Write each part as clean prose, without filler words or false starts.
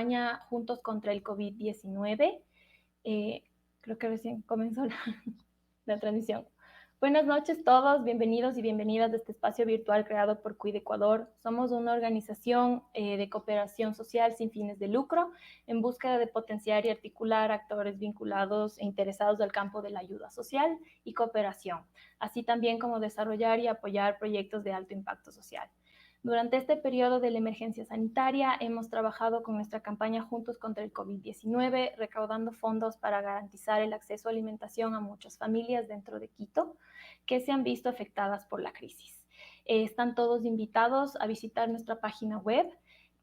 campaña Juntos contra el COVID-19. Creo que recién comenzó la transmisión. Buenas noches todos, bienvenidos y bienvenidas a este espacio virtual creado por Cuide Ecuador. Somos una organización de cooperación social sin fines de lucro en búsqueda de potenciar y articular actores vinculados e interesados al campo de la ayuda social y cooperación, así también como desarrollar y apoyar proyectos de alto impacto social. Durante este periodo de la emergencia sanitaria hemos trabajado con nuestra campaña Juntos contra el COVID-19, recaudando fondos para garantizar el acceso a alimentación a muchas familias dentro de Quito que se han visto afectadas por la crisis. Están todos invitados a visitar nuestra página web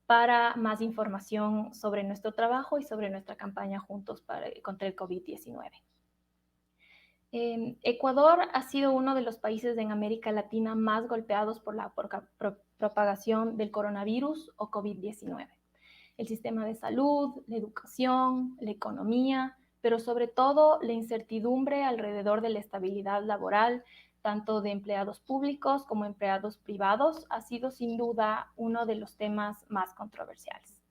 para más información sobre nuestro trabajo y sobre nuestra campaña Juntos contra el COVID-19. Ecuador ha sido uno de los países en América Latina más golpeados por la propagación del coronavirus o COVID-19. El sistema de salud, la educación, la economía, pero sobre todo la incertidumbre alrededor de la estabilidad laboral, tanto de empleados públicos como empleados privados, ha sido sin duda uno de los temas más controversiales.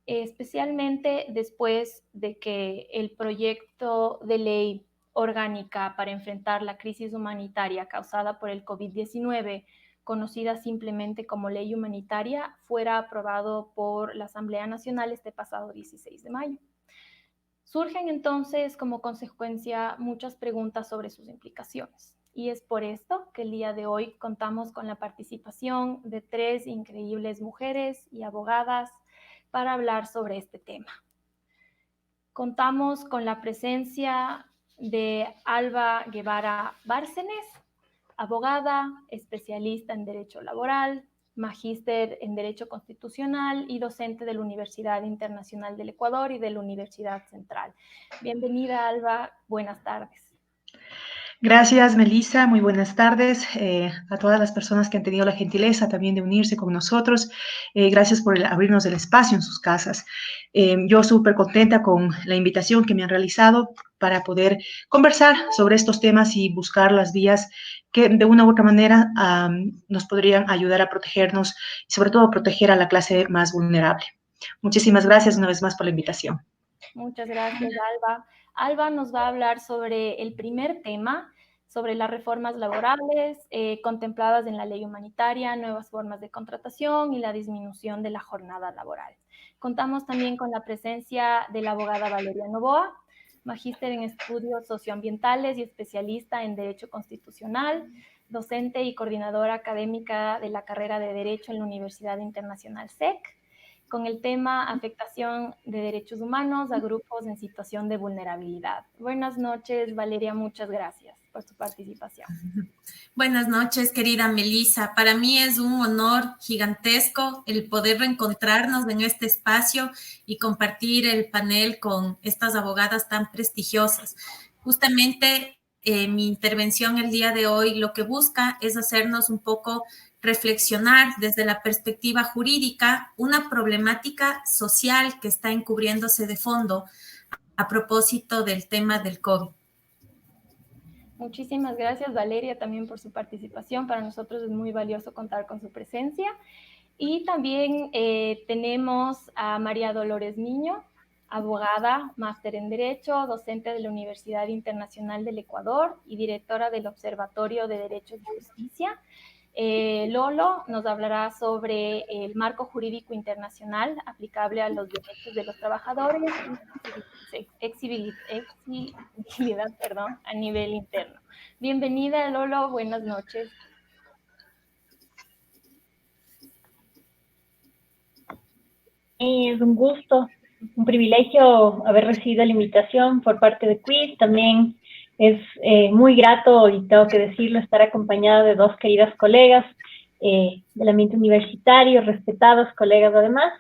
Especialmente después de que el proyecto de ley orgánica para enfrentar la crisis humanitaria causada por el COVID-19, conocida simplemente como Ley Humanitaria, fuera aprobado por la Asamblea Nacional este pasado 16 de mayo. Surgen entonces como consecuencia muchas preguntas sobre sus implicaciones. Y es por esto que el día de hoy contamos con la participación de 3 increíbles mujeres y abogadas para hablar sobre este tema. Contamos con la presencia de Alba Guevara Bárcenes, abogada, especialista en Derecho Laboral, magíster en Derecho Constitucional y docente de la Universidad Internacional del Ecuador y de la Universidad Central. Bienvenida, Alba. Buenas tardes. Gracias, Melissa. Muy buenas tardes a todas las personas que han tenido la gentileza también de unirse con nosotros. Gracias por abrirnos el espacio en sus casas. Yo súper contenta con la invitación que me han realizado para poder conversar sobre estos temas y buscar las vías que de una u otra manera nos podrían ayudar a protegernos y sobre todo proteger a la clase más vulnerable. Muchísimas gracias una vez más por la invitación. Muchas gracias, Alba. Alba nos va a hablar sobre el primer tema, sobre las reformas laborales contempladas en la ley humanitaria, nuevas formas de contratación y la disminución de la jornada laboral. Contamos también con la presencia de la abogada Valeria Novoa, magíster en estudios socioambientales y especialista en Derecho Constitucional, docente y coordinadora académica de la carrera de Derecho en la Universidad Internacional SEC, con el tema afectación de derechos humanos a grupos en situación de vulnerabilidad. Buenas noches, Valeria, muchas gracias por tu participación. Buenas noches, querida Melissa. Para mí es un honor gigantesco el poder reencontrarnos en este espacio y compartir el panel con estas abogadas tan prestigiosas. Justamente mi intervención el día de hoy lo que busca es hacernos un poco reflexionar desde la perspectiva jurídica una problemática social que está encubriéndose de fondo a propósito del tema del COVID. Muchísimas gracias, Valeria, también por su participación. Para nosotros es muy valioso contar con su presencia. Y también tenemos a María Dolores Niño, abogada, máster en Derecho, docente de la Universidad Internacional del Ecuador y directora del Observatorio de Derechos y Justicia. Lolo nos hablará sobre el marco jurídico internacional aplicable a los derechos de los trabajadores y exigibilidad a nivel interno. Bienvenida, Lolo, buenas noches. Es un gusto, un privilegio haber recibido la invitación por parte de Quiz. También es muy grato, y tengo que decirlo, estar acompañada de 2 queridas colegas del ambiente universitario, respetados colegas además.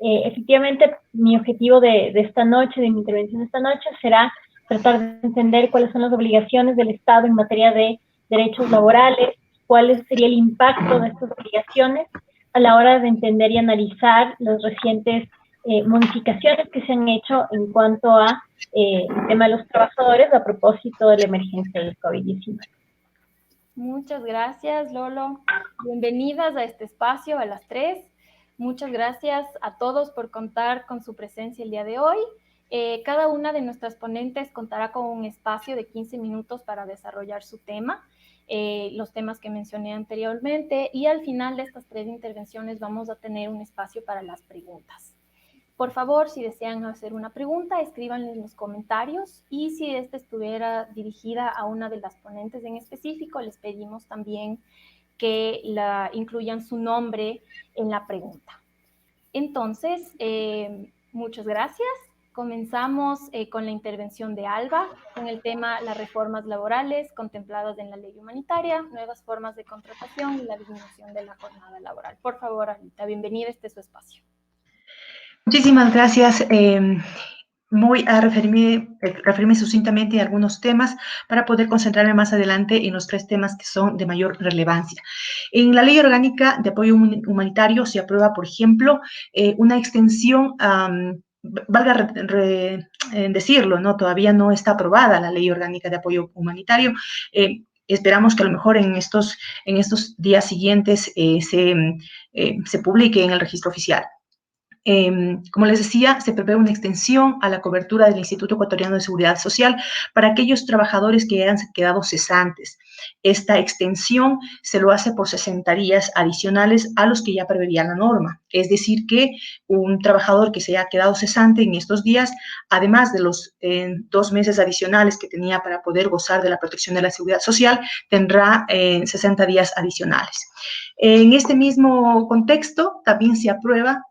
Efectivamente, mi objetivo de esta noche, de mi intervención de esta noche, será tratar de entender cuáles son las obligaciones del Estado en materia de derechos laborales, cuál sería el impacto de estas obligaciones a la hora de entender y analizar las recientes modificaciones que se han hecho en cuanto a el tema de los trabajadores a propósito de la emergencia del COVID-19. Muchas gracias, Lolo. Bienvenidas a este espacio, a las 3. Muchas gracias a todos por contar con su presencia el día de hoy. Cada una de nuestras ponentes contará con un espacio de 15 minutos para desarrollar su tema, los temas que mencioné anteriormente, y al final de estas 3 intervenciones vamos a tener un espacio para las preguntas. Por favor, si desean hacer una pregunta, escríbanla en los comentarios, y si esta estuviera dirigida a una de las ponentes en específico, les pedimos también que incluyan su nombre en la pregunta. Entonces, muchas gracias. Comenzamos con la intervención de Alba, con el tema las reformas laborales contempladas en la ley humanitaria, nuevas formas de contratación y la disminución de la jornada laboral. Por favor, Anita, bienvenida, este es su espacio. Muchísimas gracias. Voy a referirme sucintamente a algunos temas para poder concentrarme más adelante en los 3 temas que son de mayor relevancia. En la Ley Orgánica de Apoyo Humanitario se aprueba, por ejemplo, una extensión, valga decirlo, ¿no? Todavía no está aprobada la Ley Orgánica de Apoyo Humanitario. Esperamos que a lo mejor en estos días siguientes se publique en el registro oficial. Como les decía, se prevé una extensión a la cobertura del Instituto Ecuatoriano de Seguridad Social para aquellos trabajadores que hayan quedado cesantes. Esta extensión se lo hace por 60 días adicionales a los que ya preveía la norma. Es decir, que un trabajador que se haya quedado cesante en estos días, además de los 2 meses adicionales que tenía para poder gozar de la protección de la seguridad social, tendrá 60 días adicionales. En este mismo contexto, también se aprueba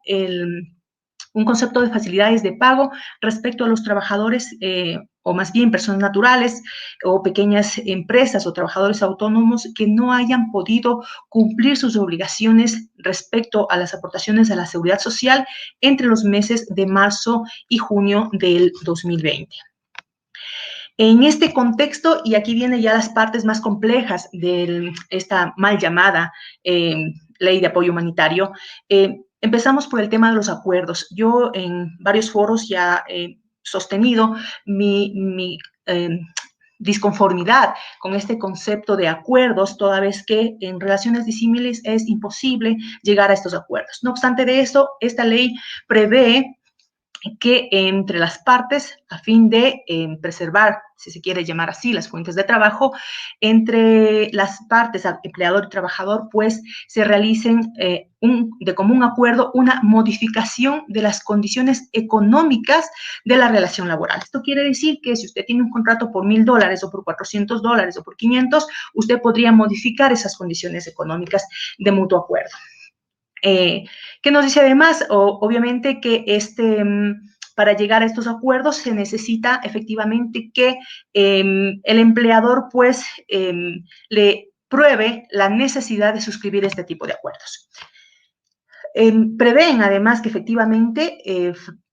un concepto de facilidades de pago respecto a los trabajadores, o más bien personas naturales o pequeñas empresas o trabajadores autónomos que no hayan podido cumplir sus obligaciones respecto a las aportaciones a la seguridad social entre los meses de marzo y junio del 2020. En este contexto, y aquí vienen ya las partes más complejas de esta mal llamada ley de apoyo humanitario, empezamos por el tema de los acuerdos. Yo en varios foros ya he sostenido mi disconformidad con este concepto de acuerdos, toda vez que en relaciones disímiles es imposible llegar a estos acuerdos. No obstante de eso, esta ley prevé que entre las partes, a fin de preservar, si se quiere llamar así, las fuentes de trabajo, entre las partes, empleador y trabajador, pues se realicen de común acuerdo una modificación de las condiciones económicas de la relación laboral. Esto quiere decir que si usted tiene un contrato por $1,000 o por $400 o por 500, usted podría modificar esas condiciones económicas de mutuo acuerdo. ¿Qué nos dice además? Obviamente que para llegar a estos acuerdos se necesita efectivamente que el empleador pues le pruebe la necesidad de suscribir este tipo de acuerdos. Prevén además que efectivamente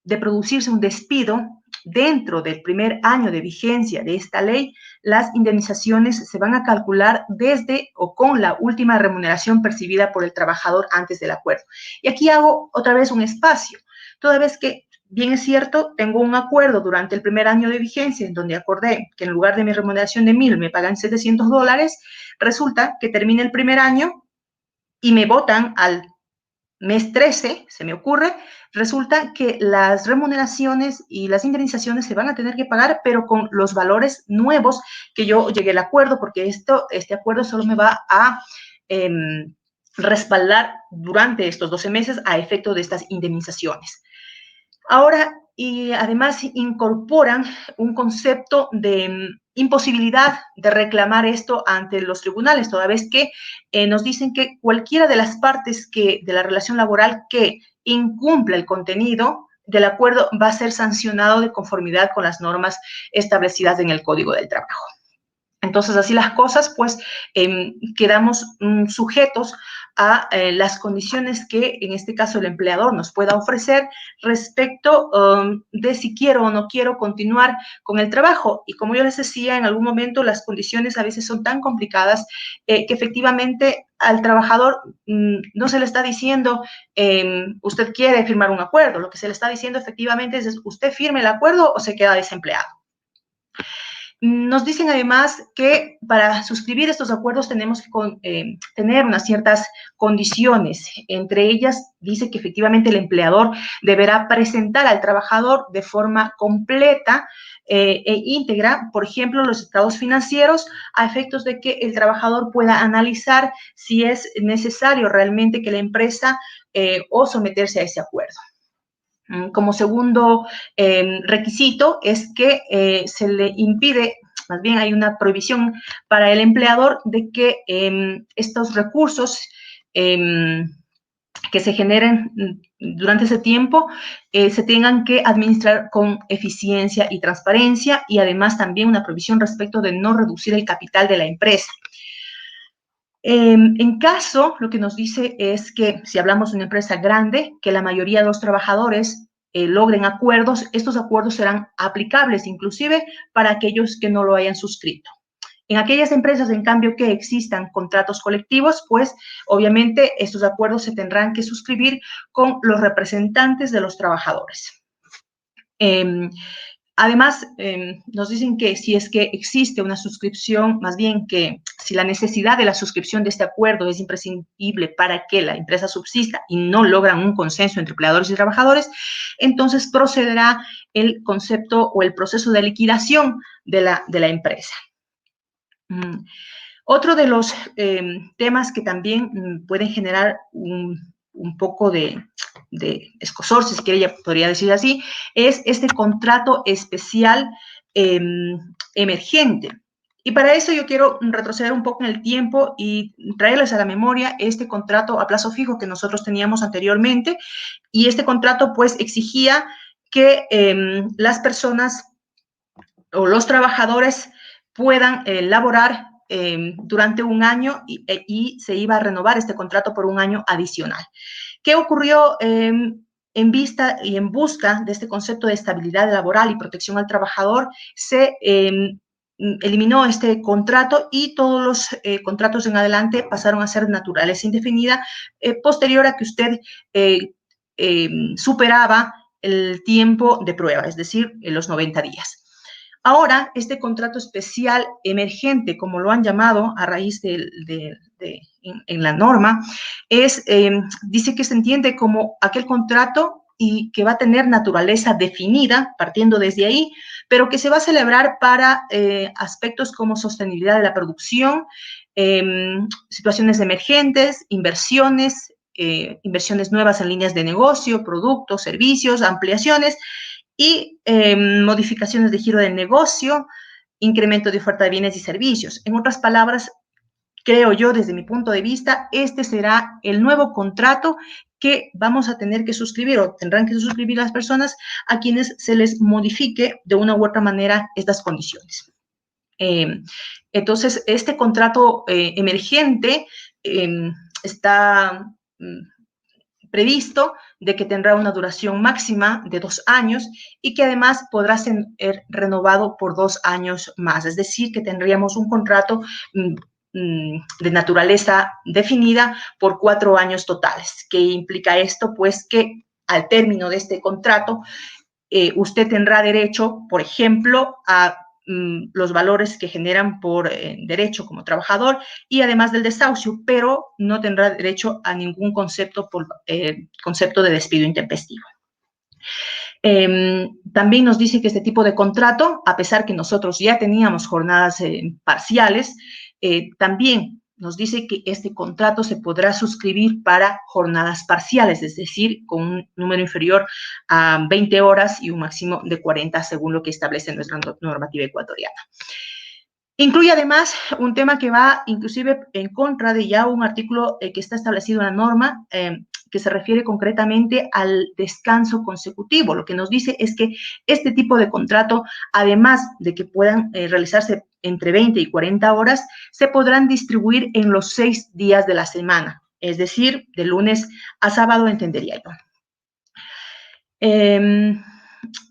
de producirse un despido dentro del primer año de vigencia de esta ley, las indemnizaciones se van a calcular desde o con la última remuneración percibida por el trabajador antes del acuerdo. Y aquí hago otra vez un espacio, toda vez que, bien es cierto, tengo un acuerdo durante el primer año de vigencia en donde acordé que en lugar de mi remuneración de $1,000 me pagan $700, resulta que termina el primer año y me botan al mes 13, se me ocurre, resulta que las remuneraciones y las indemnizaciones se van a tener que pagar, pero con los valores nuevos que yo llegué al acuerdo, porque este acuerdo solo me va a respaldar durante estos 12 meses a efecto de estas indemnizaciones. Ahora, y además incorporan un concepto de imposibilidad de reclamar esto ante los tribunales, toda vez que nos dicen que cualquiera de las partes de la relación laboral que incumpla el contenido del acuerdo va a ser sancionado de conformidad con las normas establecidas en el Código del Trabajo. Entonces, así las cosas, pues, quedamos sujetos a las condiciones que, en este caso, el empleador nos pueda ofrecer respecto de si quiero o no quiero continuar con el trabajo. Y como yo les decía, en algún momento las condiciones a veces son tan complicadas que efectivamente al trabajador no se le está diciendo usted quiere firmar un acuerdo. Lo que se le está diciendo efectivamente es usted firme el acuerdo o se queda desempleado. Nos dicen además que para suscribir estos acuerdos tenemos que tener unas ciertas condiciones. Entre ellas, dice que efectivamente el empleador deberá presentar al trabajador de forma completa e íntegra, por ejemplo, los estados financieros, a efectos de que el trabajador pueda analizar si es necesario realmente que la empresa o someterse a ese acuerdo. Como segundo requisito es que se le impide, más bien hay una prohibición para el empleador de que estos recursos que se generen durante ese tiempo se tengan que administrar con eficiencia y transparencia, y además también una prohibición respecto de no reducir el capital de la empresa. En caso, lo que nos dice es que si hablamos de una empresa grande, que la mayoría de los trabajadores logren acuerdos, estos acuerdos serán aplicables inclusive para aquellos que no lo hayan suscrito. En aquellas empresas, en cambio, que existan contratos colectivos, pues obviamente estos acuerdos se tendrán que suscribir con los representantes de los trabajadores. Además, nos dicen que si es que existe una suscripción, más bien que si la necesidad de la suscripción de este acuerdo es imprescindible para que la empresa subsista y no logran un consenso entre empleadores y trabajadores, entonces procederá el concepto o el proceso de liquidación de la empresa. Otro de los temas que también pueden generar un poco de escozor, si se podría decir así, es este contrato especial emergente. Y para eso yo quiero retroceder un poco en el tiempo y traerles a la memoria este contrato a plazo fijo que nosotros teníamos anteriormente. Y este contrato pues exigía que las personas o los trabajadores puedan laborar durante un año y se iba a renovar este contrato por un año adicional. ¿Qué ocurrió en vista y en busca de este concepto de estabilidad laboral y protección al trabajador? Se eliminó este contrato y todos los contratos en adelante pasaron a ser naturaleza indefinida, posterior a que usted superaba el tiempo de prueba, es decir, los 90 días. Ahora, este contrato especial emergente, como lo han llamado a raíz en la norma, dice que se entiende como aquel contrato y que va a tener naturaleza definida, partiendo desde ahí, pero que se va a celebrar para aspectos como sostenibilidad de la producción, situaciones emergentes, inversiones nuevas en líneas de negocio, productos, servicios, ampliaciones, y modificaciones de giro del negocio, incremento de oferta de bienes y servicios. En otras palabras, creo yo, desde mi punto de vista, este será el nuevo contrato que vamos a tener que suscribir o tendrán que suscribir las personas a quienes se les modifique de una u otra manera estas condiciones. Entonces, este contrato emergente está previsto de que tendrá una duración máxima de 2 años y que además podrá ser renovado por 2 años más. Es decir, que tendríamos un contrato de naturaleza definida por 4 años totales. ¿Qué implica esto? Pues que al término de este contrato, usted tendrá derecho, por ejemplo, a los valores que generan por derecho como trabajador y además del desahucio, pero no tendrá derecho a ningún concepto de despido intempestivo. También nos dice que este tipo de contrato, a pesar que nosotros ya teníamos jornadas parciales, también nos dice que este contrato se podrá suscribir para jornadas parciales, es decir, con un número inferior a 20 horas y un máximo de 40, según lo que establece nuestra normativa ecuatoriana. Incluye además un tema que va inclusive en contra de ya un artículo que está establecido en la norma, que se refiere concretamente al descanso consecutivo. Lo que nos dice es que este tipo de contrato, además de que puedan realizarse entre 20 y 40 horas, se podrán distribuir en los 6 días de la semana, es decir, de lunes a sábado, entendería yo.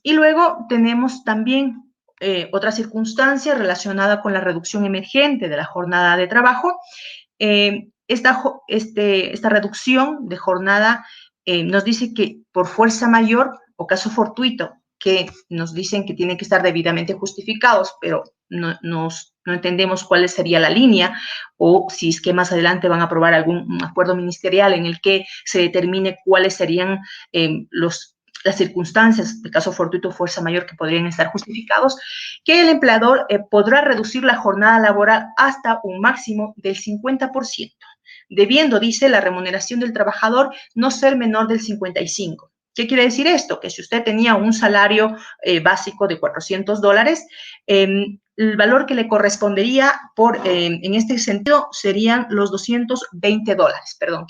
Y luego tenemos también otra circunstancia relacionada con la reducción emergente de la jornada de trabajo. Esta reducción de jornada nos dice que por fuerza mayor o caso fortuito, que nos dicen que tienen que estar debidamente justificados, pero no entendemos cuál sería la línea, o si es que más adelante van a aprobar algún acuerdo ministerial en el que se determine cuáles serían las circunstancias, de caso fortuito o fuerza mayor, que podrían estar justificados, que el empleador podrá reducir la jornada laboral hasta un máximo del 50%, debiendo, dice, la remuneración del trabajador no ser menor del 55%. ¿Qué quiere decir esto? Que si usted tenía un salario básico de $400, el valor que le correspondería en este sentido serían los $220, perdón,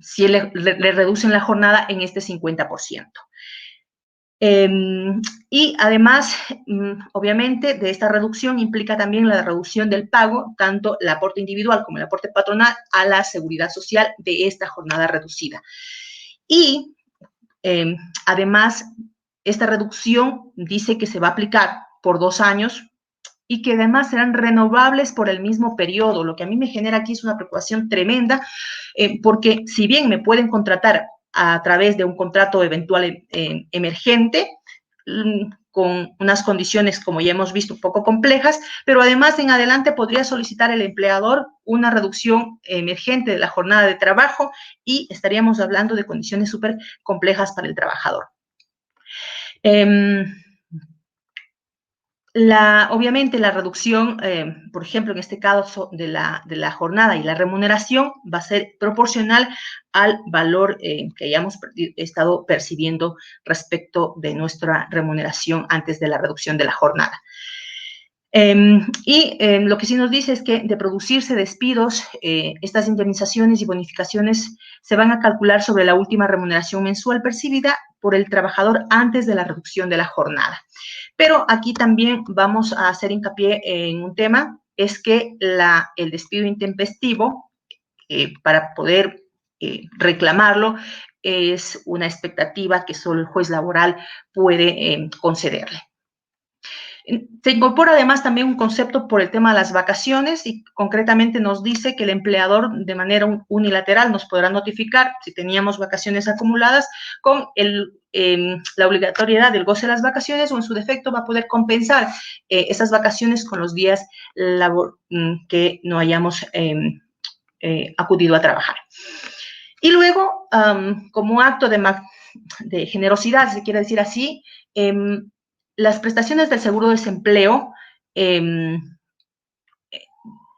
si le reducen la jornada en este 50%. Y además, obviamente, de esta reducción implica también la reducción del pago, tanto el aporte individual como el aporte patronal a la seguridad social de esta jornada reducida. Y además, esta reducción dice que se va a aplicar por 2 años y que además serán renovables por el mismo periodo. Lo que a mí me genera aquí es una preocupación tremenda, porque si bien me pueden contratar a través de un contrato eventual emergente, con unas condiciones, como ya hemos visto, un poco complejas, pero además en adelante podría solicitar el empleador una reducción emergente de la jornada de trabajo y estaríamos hablando de condiciones súper complejas para el trabajador. Obviamente la reducción, por ejemplo, en este caso de la jornada y la remuneración va a ser proporcional al valor que hayamos estado percibiendo respecto de nuestra remuneración antes de la reducción de la jornada. Lo que sí nos dice es que de producirse despidos, estas indemnizaciones y bonificaciones se van a calcular sobre la última remuneración mensual percibida por el trabajador antes de la reducción de la jornada. Pero aquí también vamos a hacer hincapié en un tema, es que el despido intempestivo, para poder reclamarlo, es una expectativa que solo el juez laboral puede concederle. Se incorpora además también un concepto por el tema de las vacaciones y concretamente nos dice que el empleador de manera unilateral nos podrá notificar si teníamos vacaciones acumuladas con la obligatoriedad del goce de las vacaciones o en su defecto va a poder compensar esas vacaciones con los días que no hayamos acudido a trabajar. Y luego, como acto de generosidad, si se quiere decir así, las prestaciones del seguro de desempleo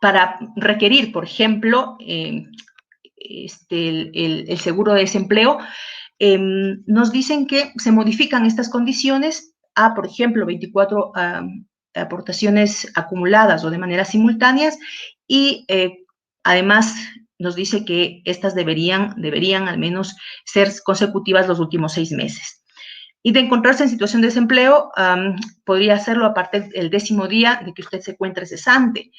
para requerir, por ejemplo, el seguro de desempleo, nos dicen que se modifican estas condiciones a, por ejemplo, 24 aportaciones acumuladas o de manera simultáneas y además nos dice que estas deberían al menos ser consecutivas los últimos 6 meses. Y de encontrarse en situación de desempleo, podría hacerlo a partir del 10º día de que usted se encuentre cesante.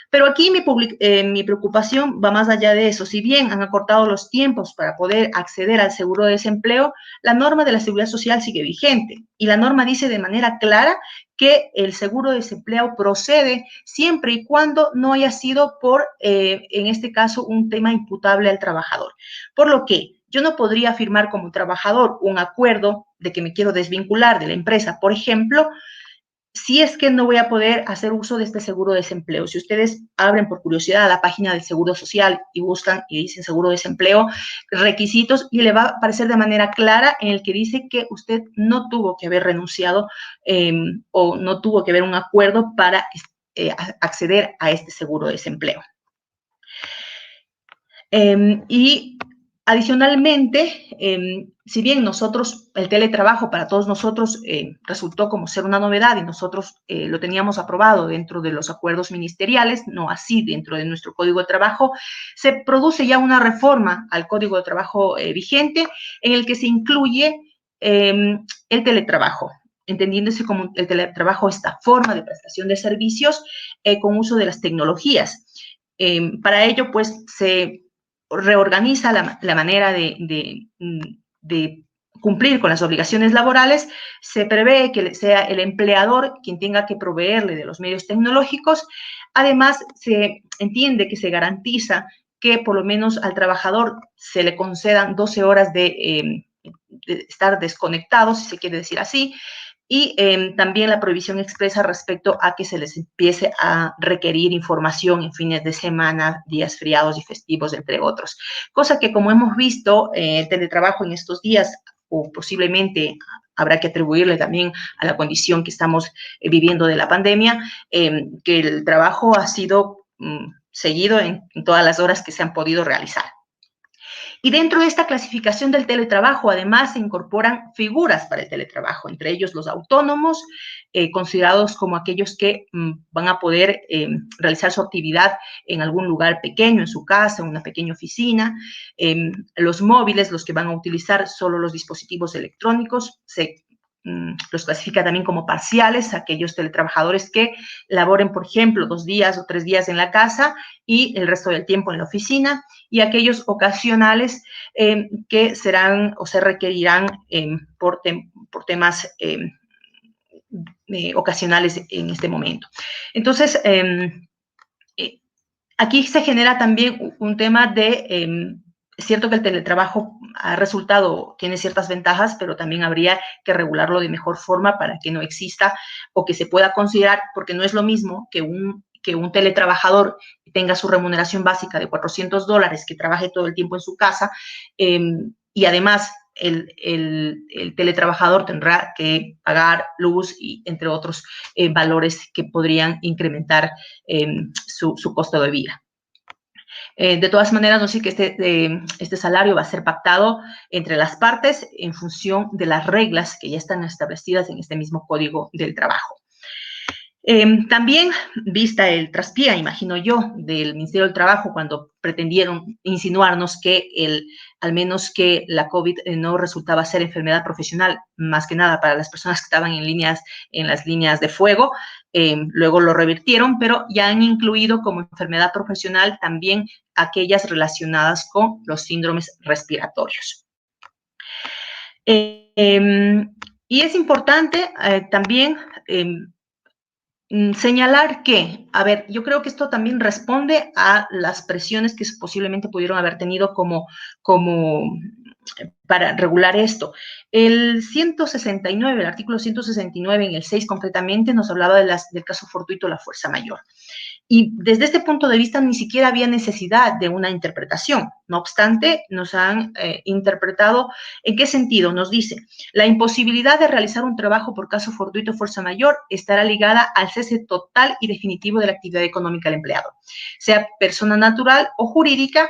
Pero aquí mi preocupación va más allá de eso. Si bien han acortado los tiempos para poder acceder al seguro de desempleo, la norma de la Seguridad Social sigue vigente. Y la norma dice de manera clara que el seguro de desempleo procede siempre y cuando no haya sido por, en este caso, un tema imputable al trabajador. Por lo que yo no podría firmar como trabajador un acuerdo de que me quiero desvincular de la empresa, por ejemplo, si es que no voy a poder hacer uso de este seguro de desempleo. Si ustedes abren por curiosidad la página del Seguro Social y buscan y dicen seguro de desempleo, requisitos, y le va a aparecer de manera clara en el que dice que usted no tuvo que haber renunciado o no tuvo que haber un acuerdo para acceder a este seguro de desempleo. Y adicionalmente, si bien el teletrabajo para todos nosotros resultó como ser una novedad y nosotros lo teníamos aprobado dentro de los acuerdos ministeriales, no así dentro de nuestro Código de Trabajo, se produce ya una reforma al Código de Trabajo vigente en el que se incluye el teletrabajo, entendiéndose como el teletrabajo esta forma de prestación de servicios con uso de las tecnologías. Para ello, pues, se reorganiza la manera de cumplir con las obligaciones laborales. Se prevé que sea el empleador quien tenga que proveerle de los medios tecnológicos. Además, se entiende que se garantiza que por lo menos al trabajador se le concedan 12 horas de estar desconectado, si se quiere decir así, y también la prohibición expresa respecto a que se les empiece a requerir información en fines de semana, días feriados y festivos, entre otros. Cosa que, como hemos visto, el teletrabajo en estos días, o posiblemente habrá que atribuirle también a la condición que estamos viviendo de la pandemia, que el trabajo ha sido seguido en todas las horas que se han podido realizar. Y dentro de esta clasificación del teletrabajo, además, se incorporan figuras para el teletrabajo, entre ellos los autónomos, considerados como aquellos que van a poder realizar su actividad en algún lugar pequeño, en su casa, en una pequeña oficina, los móviles, los que van a utilizar solo los dispositivos electrónicos, los clasifica también como parciales, aquellos teletrabajadores que laboren, por ejemplo, 2 días o 3 días en la casa y el resto del tiempo en la oficina, y aquellos ocasionales que serán o se requerirán por temas ocasionales en este momento. Entonces, aquí se genera también un tema de, es cierto que el teletrabajo ha resultado, tiene ciertas ventajas, pero también habría que regularlo de mejor forma para que no exista o que se pueda considerar, porque no es lo mismo que un teletrabajador tenga su remuneración básica de $400, que trabaje todo el tiempo en su casa, y además el teletrabajador tendrá que pagar luz y entre otros valores que podrían incrementar su costo de vida. De todas maneras, no sé que este salario va a ser pactado entre las partes en función de las reglas que ya están establecidas en este mismo Código del Trabajo. También, vista el traspié, imagino yo, del Ministerio del Trabajo cuando pretendieron insinuarnos que al menos que la COVID no resultaba ser enfermedad profesional, más que nada para las personas que estaban en las líneas de fuego, luego lo revirtieron, pero ya han incluido como enfermedad profesional también aquellas relacionadas con los síndromes respiratorios. Y es importante también señalar que, a ver, yo creo que esto también responde a las presiones que posiblemente pudieron haber tenido como para regular esto. El 169, el artículo 169 en el 6 concretamente nos hablaba del caso fortuito, la fuerza mayor. Y desde este punto de vista ni siquiera había necesidad de una interpretación. No obstante, nos han interpretado en qué sentido. Nos dice, la imposibilidad de realizar un trabajo por caso fortuito o fuerza mayor estará ligada al cese total y definitivo de la actividad económica del empleado, sea persona natural o jurídica,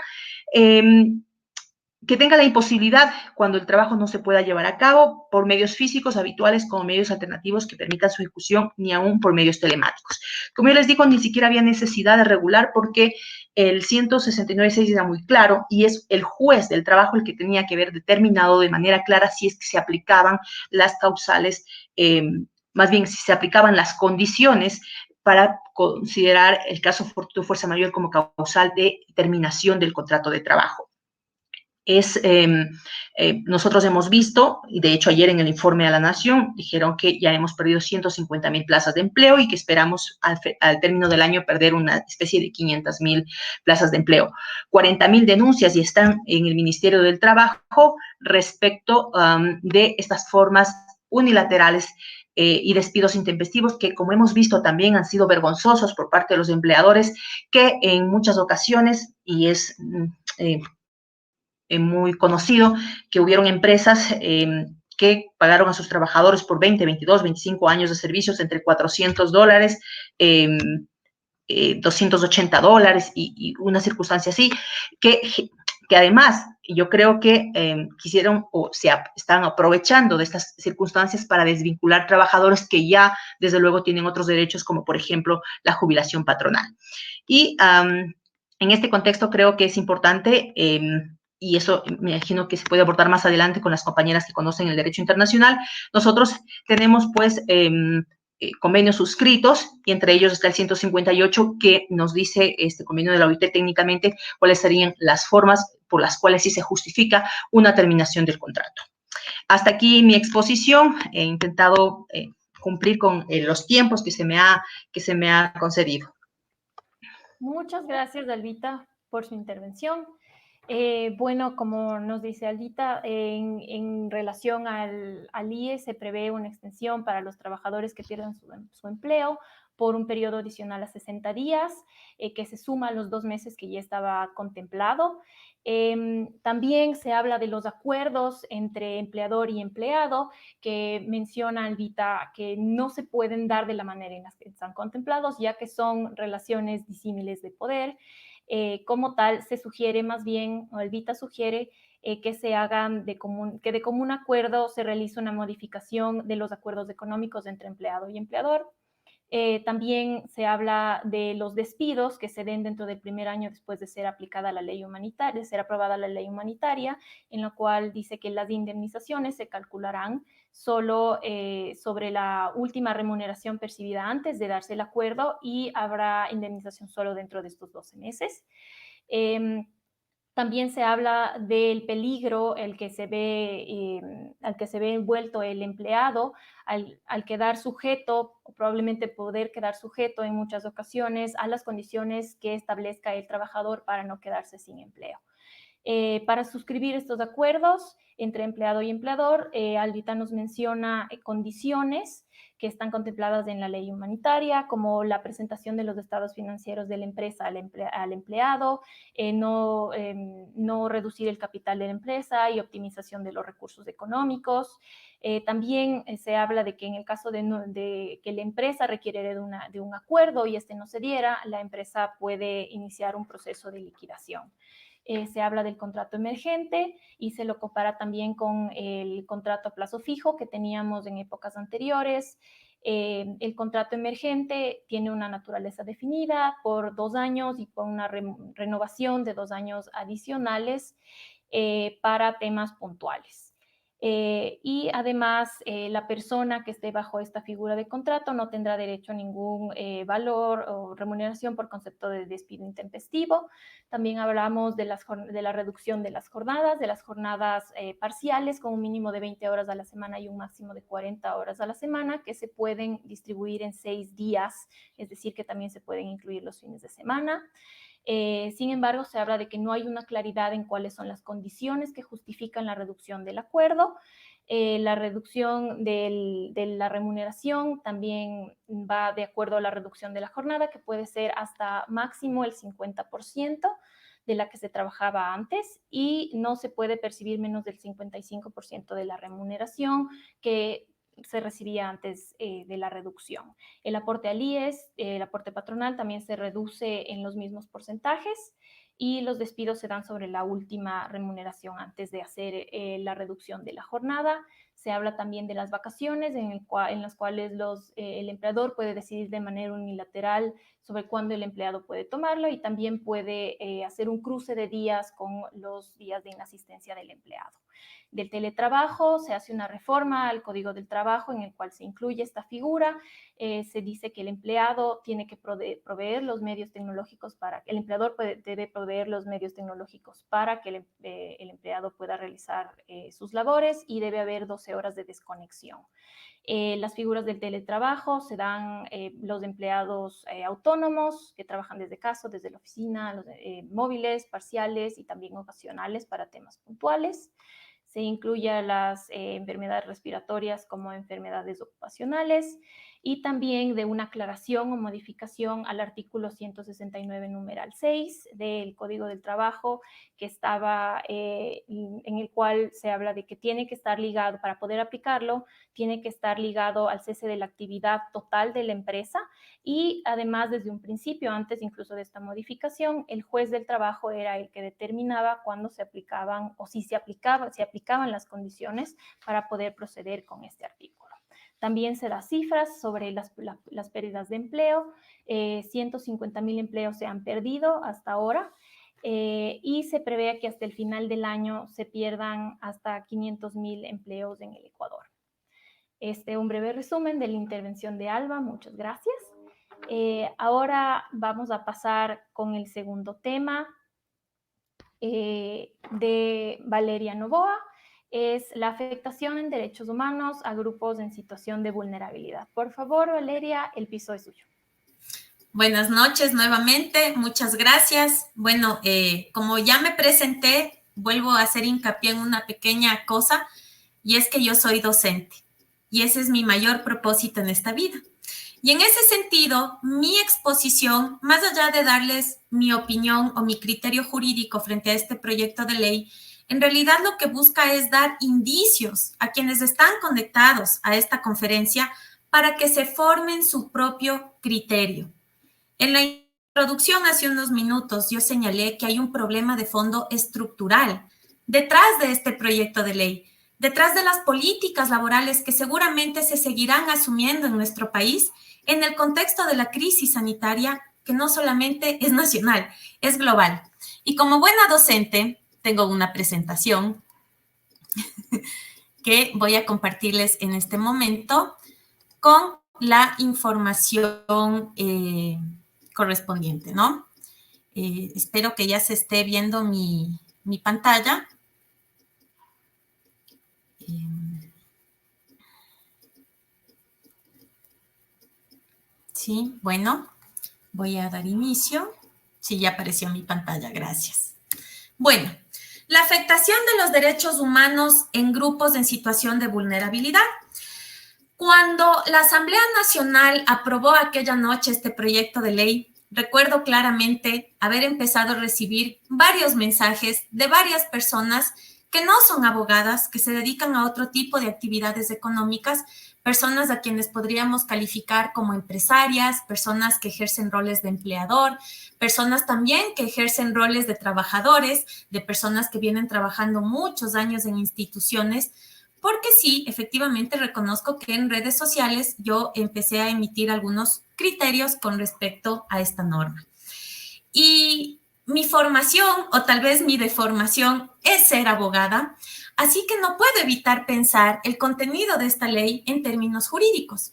que tenga la imposibilidad cuando el trabajo no se pueda llevar a cabo por medios físicos habituales como medios alternativos que permitan su ejecución, ni aún por medios telemáticos. Como yo les digo, ni siquiera había necesidad de regular porque el 169.6 era muy claro y es el juez del trabajo el que tenía que haber determinado de manera clara si es que se aplicaban las causales, más bien si se aplicaban las condiciones para considerar el caso fortuito fuerza mayor como causal de terminación del contrato de trabajo. Nosotros hemos visto, y de hecho ayer en el informe a la Nación dijeron que ya hemos perdido 150,000 plazas de empleo y que esperamos al término del año perder una especie de 500,000 plazas de empleo. 40,000 denuncias y están en el Ministerio del Trabajo respecto de estas formas unilaterales y despidos intempestivos que, como hemos visto, también han sido vergonzosos por parte de los empleadores que en muchas ocasiones, y es muy conocido, que hubieron empresas que pagaron a sus trabajadores por 20, 22, 25 años de servicios entre $400, $280 y una circunstancia así, que además yo creo que quisieron o se están aprovechando de estas circunstancias para desvincular trabajadores que ya desde luego tienen otros derechos como por ejemplo la jubilación patronal. Y en este contexto creo que es importante y eso me imagino que se puede abordar más adelante con las compañeras que conocen el derecho internacional. Nosotros tenemos, pues, convenios suscritos, y entre ellos está el 158, que nos dice este convenio de la OIT técnicamente cuáles serían las formas por las cuales sí se justifica una terminación del contrato. Hasta aquí mi exposición. He intentado cumplir con los tiempos que se me ha concedido. Muchas gracias, Dalvita, por su intervención. Bueno, como nos dice Aldita, en relación al IE se prevé una extensión para los trabajadores que pierdan su empleo por un periodo adicional a 60 días, que se suma a los 2 meses que ya estaba contemplado. También se habla de los acuerdos entre empleador y empleado, que menciona Aldita que no se pueden dar de la manera en la que están contemplados, ya que son relaciones disímiles de poder. Como tal, se sugiere más bien, o Elvita sugiere, que se hagan que de común acuerdo se realice una modificación de los acuerdos económicos entre empleado y empleador. También se habla de los despidos que se den dentro del primer año después de ser aplicada la ley humanitaria, de ser aprobada la ley humanitaria, en lo cual dice que las indemnizaciones se calcularán solo sobre la última remuneración percibida antes de darse el acuerdo y habrá indemnización solo dentro de estos 12 meses. También se habla del peligro al que se ve envuelto el empleado al quedar sujeto, o probablemente poder quedar sujeto en muchas ocasiones a las condiciones que establezca el trabajador para no quedarse sin empleo. Para suscribir estos acuerdos entre empleado y empleador, Aldita nos menciona condiciones que están contempladas en la ley humanitaria, como la presentación de los estados financieros de la empresa al empleado, no reducir el capital de la empresa y optimización de los recursos económicos. También se habla de que en el caso de que la empresa requiere de un acuerdo y este no se diera, la empresa puede iniciar un proceso de liquidación. Se habla del contrato emergente y se lo compara también con el contrato a plazo fijo que teníamos en épocas anteriores. El contrato emergente tiene una naturaleza definida por 2 años y con una renovación de 2 años adicionales para temas puntuales. Y además, la persona que esté bajo esta figura de contrato no tendrá derecho a ningún valor o remuneración por concepto de despido intempestivo. También hablamos de la reducción de las jornadas parciales con un mínimo de 20 horas a la semana y un máximo de 40 horas a la semana, que se pueden distribuir en 6 días, es decir, que también se pueden incluir los fines de semana. Sin embargo, se habla de que no hay una claridad en cuáles son las condiciones que justifican la reducción del acuerdo. La reducción de la remuneración también va de acuerdo a la reducción de la jornada, que puede ser hasta máximo el 50% de la que se trabajaba antes y no se puede percibir menos del 55% de la remuneración que se recibía antes de la reducción. El aporte al IES, el aporte patronal también se reduce en los mismos porcentajes y los despidos se dan sobre la última remuneración antes de hacer la reducción de la jornada. Se habla también de las vacaciones en las cuales el empleador puede decidir de manera unilateral sobre cuándo el empleado puede tomarlo y también puede hacer un cruce de días con los días de inasistencia del empleado. Del teletrabajo se hace una reforma al Código del Trabajo en el cual se incluye esta figura. Se dice que el empleado tiene que proveer los medios tecnológicos el empleador debe proveer los medios tecnológicos para que el empleado pueda realizar sus labores y debe haber 12 horas de desconexión. Las figuras del teletrabajo se dan los empleados autónomos que trabajan desde casa, desde la oficina, los móviles, parciales y también ocasionales para temas puntuales. Se incluye las enfermedades respiratorias como enfermedades ocupacionales y también de una aclaración o modificación al artículo 169 numeral 6 del Código del Trabajo que estaba en el cual se habla de que tiene que estar ligado, para poder aplicarlo, tiene que estar ligado al cese de la actividad total de la empresa y además desde un principio, antes incluso de esta modificación, el juez del trabajo era el que determinaba cuándo se aplicaban o si se aplicaban las condiciones para poder proceder con este artículo. También se da cifras sobre las pérdidas de empleo. 150,000 empleos se han perdido hasta ahora y se prevé que hasta el final del año se pierdan hasta 500,000 empleos en el Ecuador. Un breve resumen de la intervención de Alba. Muchas gracias. Ahora vamos a pasar con el segundo tema de Valeria Novoa. Es la afectación en derechos humanos a grupos en situación de vulnerabilidad. Por favor, Valeria, el piso es suyo. Buenas noches nuevamente, muchas gracias. Bueno, como ya me presenté, vuelvo a hacer hincapié en una pequeña cosa, y es que yo soy docente, y ese es mi mayor propósito en esta vida. Y en ese sentido, mi exposición, más allá de darles mi opinión o mi criterio jurídico frente a este proyecto de ley, en realidad lo que busca es dar indicios a quienes están conectados a esta conferencia para que se formen su propio criterio. En la introducción hace unos minutos yo señalé que hay un problema de fondo estructural detrás de este proyecto de ley, detrás de las políticas laborales que seguramente se seguirán asumiendo en nuestro país en el contexto de la crisis sanitaria, que no solamente es nacional, es global. Y como buena docente, tengo una presentación que voy a compartirles en este momento con la información correspondiente, ¿no? Espero que ya se esté viendo mi pantalla. Sí, bueno, voy a dar inicio. Sí, ya apareció mi pantalla, gracias. Bueno, la afectación de los derechos humanos en grupos en situación de vulnerabilidad. Cuando la Asamblea Nacional aprobó aquella noche este proyecto de ley, recuerdo claramente haber empezado a recibir varios mensajes de varias personas que no son abogadas, que se dedican a otro tipo de actividades económicas, personas a quienes podríamos calificar como empresarias, personas que ejercen roles de empleador, personas también que ejercen roles de trabajadores, de personas que vienen trabajando muchos años en instituciones, porque sí, efectivamente reconozco que en redes sociales yo empecé a emitir algunos criterios con respecto a esta norma. Y mi formación, o tal vez mi deformación, es ser abogada, así que no puedo evitar pensar el contenido de esta ley en términos jurídicos.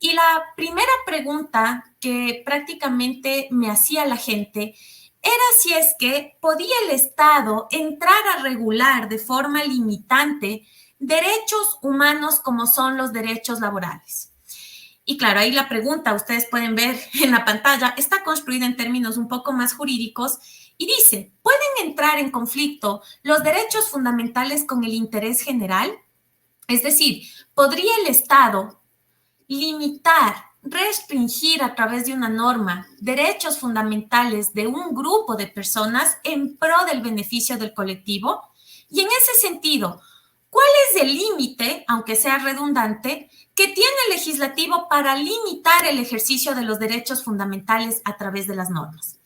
Y la primera pregunta que prácticamente me hacía la gente era si es que podía el Estado entrar a regular de forma limitante derechos humanos como son los derechos laborales. Y claro, ahí la pregunta, ustedes pueden ver en la pantalla, está construida en términos un poco más jurídicos y dice, ¿pueden entrar en conflicto los derechos fundamentales con el interés general? Es decir, ¿podría el Estado limitar, restringir a través de una norma derechos fundamentales de un grupo de personas en pro del beneficio del colectivo? Y en ese sentido, ¿cuál es el límite, aunque sea redundante, que tiene el legislativo para limitar el ejercicio de los derechos fundamentales a través de las normas?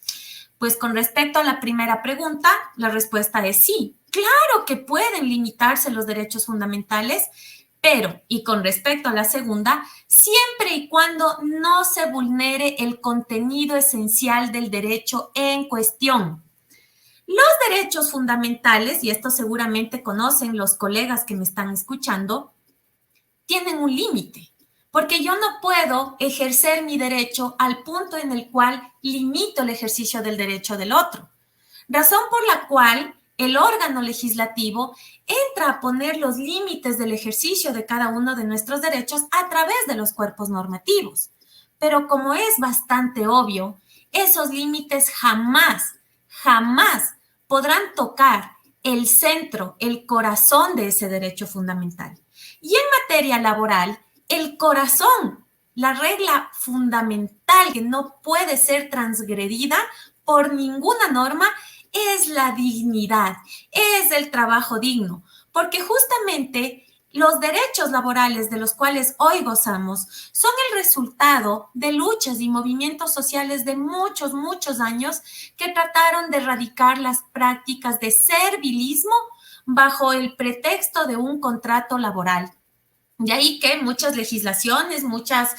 Pues con respecto a la primera pregunta, la respuesta es sí. Claro que pueden limitarse los derechos fundamentales, pero, y con respecto a la segunda, siempre y cuando no se vulnere el contenido esencial del derecho en cuestión. Los derechos fundamentales, y esto seguramente conocen los colegas que me están escuchando, tienen un límite, porque yo no puedo ejercer mi derecho al punto en el cual limito el ejercicio del derecho del otro. Razón por la cual el órgano legislativo entra a poner los límites del ejercicio de cada uno de nuestros derechos a través de los cuerpos normativos. Pero como es bastante obvio, esos límites jamás podrán tocar el centro, el corazón de ese derecho fundamental. Y en materia laboral, el corazón, la regla fundamental que no puede ser transgredida por ninguna norma, es la dignidad, es el trabajo digno, porque justamente los derechos laborales de los cuales hoy gozamos son el resultado de luchas y movimientos sociales de muchos años que trataron de erradicar las prácticas de servilismo bajo el pretexto de un contrato laboral. De ahí que muchas legislaciones, muchas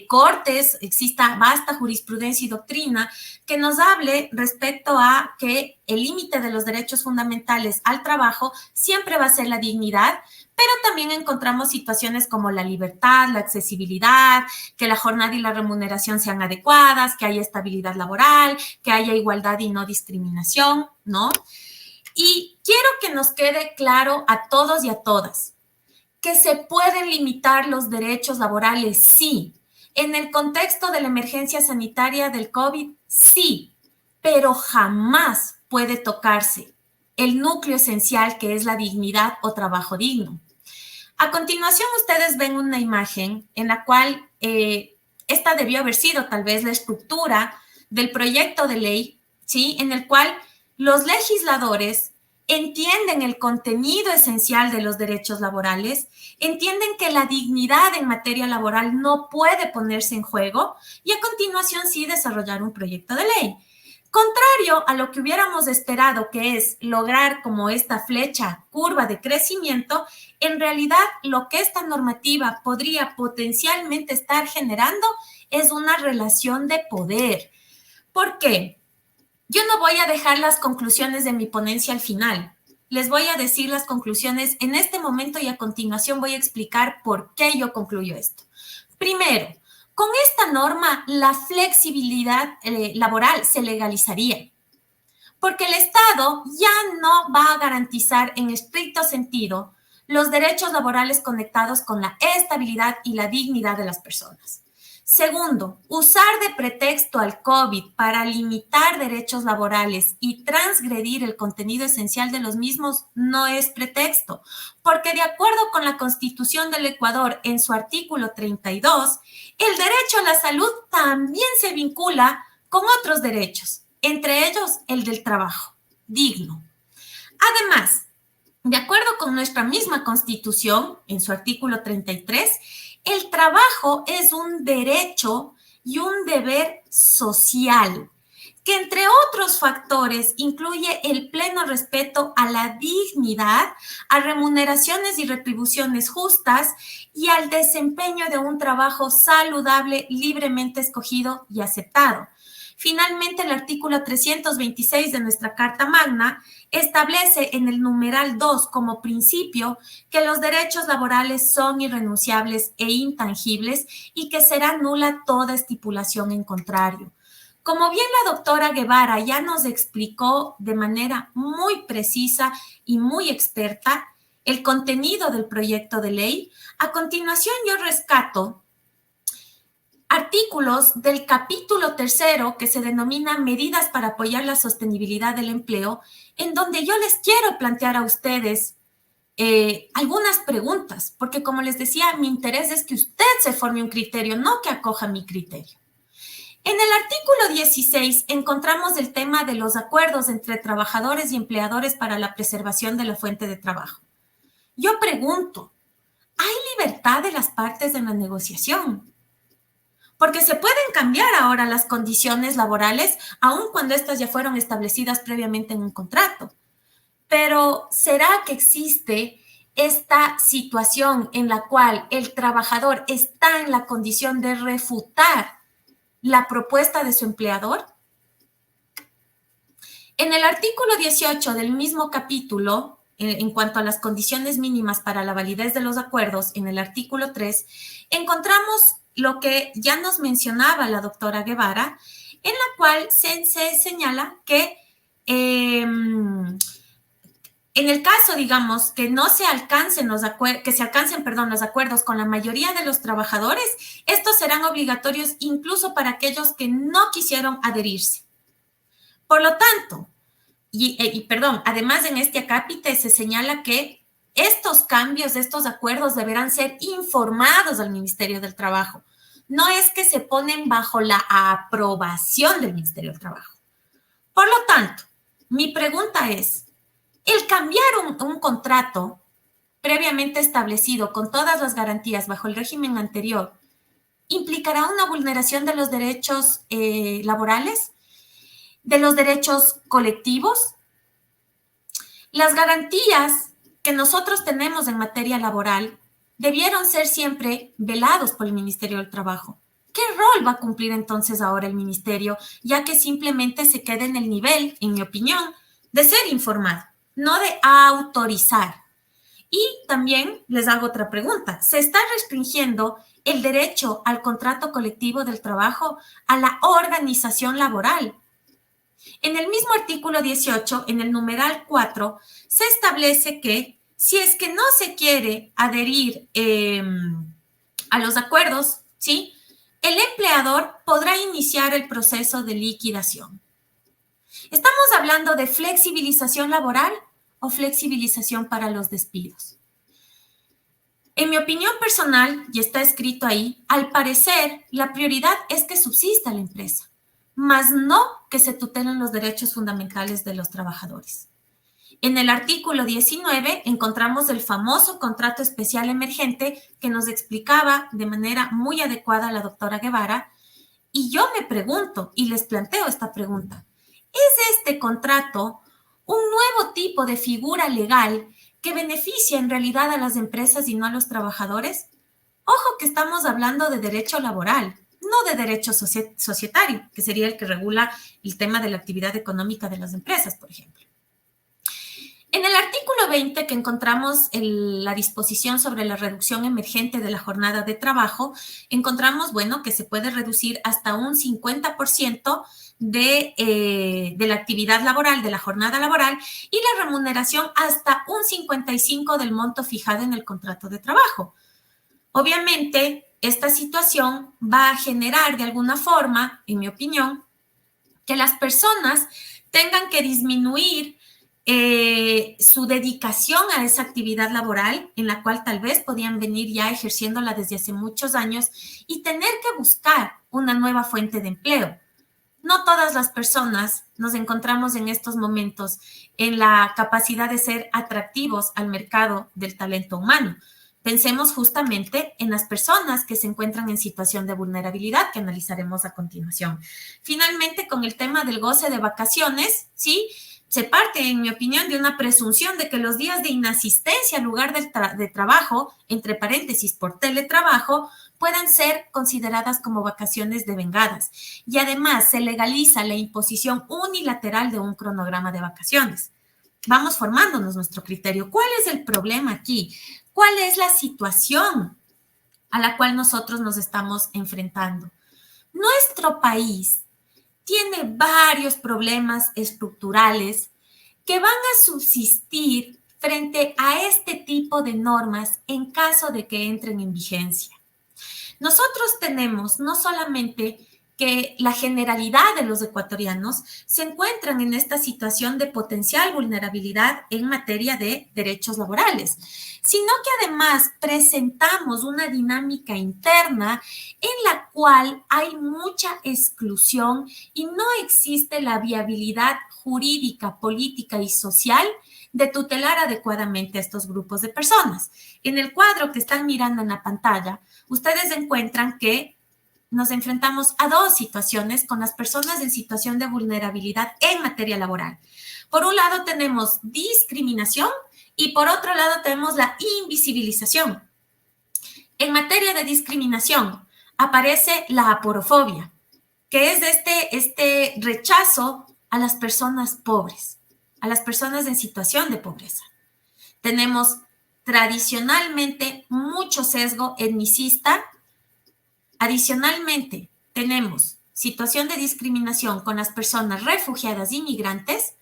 cortes, exista vasta jurisprudencia y doctrina que nos hable respecto a que el límite de los derechos fundamentales al trabajo siempre va a ser la dignidad, pero también encontramos situaciones como la libertad, la accesibilidad, que la jornada y la remuneración sean adecuadas, que haya estabilidad laboral, que haya igualdad y no discriminación, ¿no? Y quiero que nos quede claro a todos y a todas que se pueden limitar los derechos laborales, sí, En el contexto de la emergencia sanitaria del COVID, sí, pero jamás puede tocarse el núcleo esencial que es la dignidad o trabajo digno. A continuación, ustedes ven una imagen en la cual esta debió haber sido tal vez la estructura del proyecto de ley, ¿sí? En el cual los legisladores entienden el contenido esencial de los derechos laborales, entienden que la dignidad en materia laboral no puede ponerse en juego y a continuación sí desarrollar un proyecto de ley. Contrario a lo que hubiéramos esperado, que es lograr como esta flecha curva de crecimiento, en realidad lo que esta normativa podría potencialmente estar generando es una relación de poder. ¿Por qué? Yo no voy a dejar las conclusiones de mi ponencia al final. Les voy a decir las conclusiones en este momento y a continuación voy a explicar por qué yo concluyo esto. Primero, con esta norma, la flexibilidad laboral se legalizaría, porque el Estado ya no va a garantizar en estricto sentido los derechos laborales conectados con la estabilidad y la dignidad de las personas. Segundo, usar de pretexto al COVID para limitar derechos laborales y transgredir el contenido esencial de los mismos no es pretexto, porque de acuerdo con la Constitución del Ecuador, en su artículo 32, el derecho a la salud también se vincula con otros derechos, entre ellos el del trabajo digno. Además, de acuerdo con nuestra misma Constitución, en su artículo 33, el trabajo es un derecho y un deber social, que entre otros factores incluye el pleno respeto a la dignidad, a remuneraciones y retribuciones justas y al desempeño de un trabajo saludable, libremente escogido y aceptado. Finalmente, el artículo 326 de nuestra Carta Magna establece en el numeral 2 como principio que los derechos laborales son irrenunciables e intangibles y que será nula toda estipulación en contrario. Como bien la doctora Guevara ya nos explicó de manera muy precisa y muy experta el contenido del proyecto de ley, a continuación yo rescato artículos del capítulo 3, que se denomina Medidas para apoyar la sostenibilidad del empleo, en donde yo les quiero plantear a ustedes algunas preguntas, porque como les decía, mi interés es que usted se forme un criterio, no que acoja mi criterio. En el artículo 16 encontramos el tema de los acuerdos entre trabajadores y empleadores para la preservación de la fuente de trabajo. Yo pregunto, ¿hay libertad de las partes en la negociación? Porque se pueden cambiar ahora las condiciones laborales, aun cuando estas ya fueron establecidas previamente en un contrato. Pero ¿será que existe esta situación en la cual el trabajador está en la condición de refutar la propuesta de su empleador? En el artículo 18 del mismo capítulo, en cuanto a las condiciones mínimas para la validez de los acuerdos, en el artículo 3, encontramos lo que ya nos mencionaba la doctora Guevara, en la cual se señala que en el caso, digamos, que no se alcancen los acuerdos con la mayoría de los trabajadores, estos serán obligatorios incluso para aquellos que no quisieron adherirse. Por lo tanto, además en este acápite se señala que estos cambios, estos acuerdos deberán ser informados al Ministerio del Trabajo. No es que se ponen bajo la aprobación del Ministerio del Trabajo. Por lo tanto, mi pregunta es, ¿el cambiar un contrato previamente establecido con todas las garantías bajo el régimen anterior implicará una vulneración de los derechos laborales, de los derechos colectivos? Las garantías que nosotros tenemos en materia laboral debieron ser siempre velados por el Ministerio del Trabajo. ¿Qué rol va a cumplir entonces ahora el Ministerio, ya que simplemente se queda en el nivel, en mi opinión, de ser informado, no de autorizar? Y también les hago otra pregunta. ¿Se está restringiendo el derecho al contrato colectivo del trabajo, a la organización laboral? En el mismo artículo 18, en el numeral 4, se establece que si es que no se quiere adherir a los acuerdos, ¿sí? el empleador podrá iniciar el proceso de liquidación. ¿Estamos hablando de flexibilización laboral o flexibilización para los despidos? En mi opinión personal, y está escrito ahí, al parecer la prioridad es que subsista la empresa, más no que se tutelen los derechos fundamentales de los trabajadores. En el artículo 19 encontramos el famoso contrato especial emergente que nos explicaba de manera muy adecuada la doctora Guevara, y yo me pregunto y les planteo esta pregunta. ¿Es este contrato un nuevo tipo de figura legal que beneficia en realidad a las empresas y no a los trabajadores? Ojo que estamos hablando de derecho laboral, no de derecho societario, que sería el que regula el tema de la actividad económica de las empresas, por ejemplo. En el artículo 20 que encontramos la disposición sobre la reducción emergente de la jornada de trabajo, encontramos, bueno, que se puede reducir hasta un 50% de la actividad laboral, de la jornada laboral, y la remuneración hasta un 55% del monto fijado en el contrato de trabajo. Obviamente, esta situación va a generar de alguna forma, en mi opinión, que las personas tengan que disminuir su dedicación a esa actividad laboral en la cual tal vez podían venir ya ejerciéndola desde hace muchos años y tener que buscar una nueva fuente de empleo. No todas las personas nos encontramos en estos momentos en la capacidad de ser atractivos al mercado del talento humano. Pensemos justamente en las personas que se encuentran en situación de vulnerabilidad, que analizaremos a continuación. Finalmente, con el tema del goce de vacaciones, ¿sí? Se parte, en mi opinión, de una presunción de que los días de inasistencia al lugar de trabajo, entre paréntesis, por teletrabajo, puedan ser consideradas como vacaciones devengadas. Y además se legaliza la imposición unilateral de un cronograma de vacaciones. Vamos formándonos nuestro criterio. ¿Cuál es el problema aquí? ¿Cuál es la situación a la cual nosotros nos estamos enfrentando? Nuestro país tiene varios problemas estructurales que van a subsistir frente a este tipo de normas en caso de que entren en vigencia. Nosotros tenemos no solamente que la generalidad de los ecuatorianos se encuentran en esta situación de potencial vulnerabilidad en materia de derechos laborales, sino que además presentamos una dinámica interna en la cual hay mucha exclusión y no existe la viabilidad jurídica, política y social de tutelar adecuadamente a estos grupos de personas. En el cuadro que están mirando en la pantalla, ustedes encuentran que nos enfrentamos a dos situaciones con las personas en situación de vulnerabilidad en materia laboral. Por un lado tenemos discriminación y por otro lado tenemos la invisibilización. En materia de discriminación aparece la aporofobia, que es este rechazo a las personas pobres, a las personas en situación de pobreza. Tenemos tradicionalmente mucho sesgo etnicista. Adicionalmente, tenemos situación de discriminación con las personas refugiadas y migrantes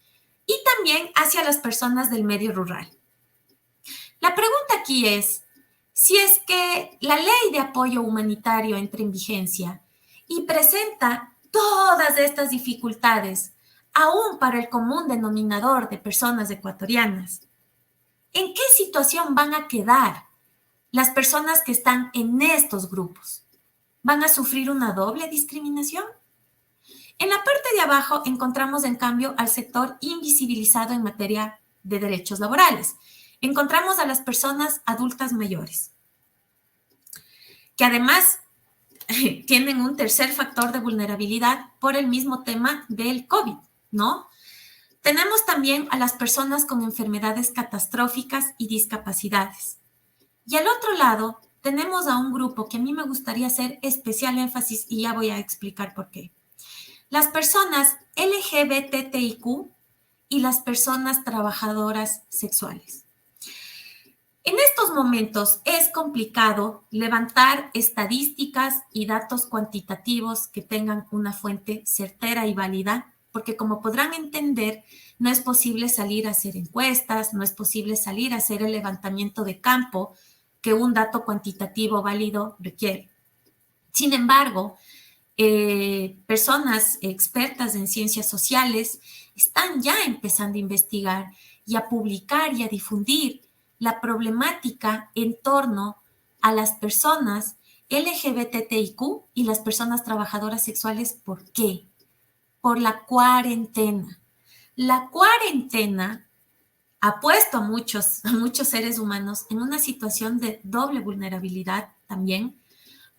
y también hacia las personas del medio rural. La pregunta aquí es, si es que la ley de apoyo humanitario entra en vigencia y presenta todas estas dificultades, aún para el común denominador de personas ecuatorianas, ¿en qué situación van a quedar las personas que están en estos grupos? ¿Van a sufrir una doble discriminación? En la parte de abajo encontramos, en cambio, al sector invisibilizado en materia de derechos laborales. Encontramos a las personas adultas mayores, que además tienen un tercer factor de vulnerabilidad por el mismo tema del COVID, ¿no? Tenemos también a las personas con enfermedades catastróficas y discapacidades. Y al otro lado, tenemos a un grupo que a mí me gustaría hacer especial énfasis y ya voy a explicar por qué. Las personas LGBTIQ y las personas trabajadoras sexuales. En estos momentos es complicado levantar estadísticas y datos cuantitativos que tengan una fuente certera y válida, porque como podrán entender, no es posible salir a hacer encuestas, no es posible salir a hacer el levantamiento de campo que un dato cuantitativo válido requiere. Sin embargo, personas expertas en ciencias sociales están ya empezando a investigar y a publicar y a difundir la problemática en torno a las personas LGBTIQ y las personas trabajadoras sexuales. ¿Por qué? Por la cuarentena. La cuarentena ha puesto a muchos seres humanos en una situación de doble vulnerabilidad también,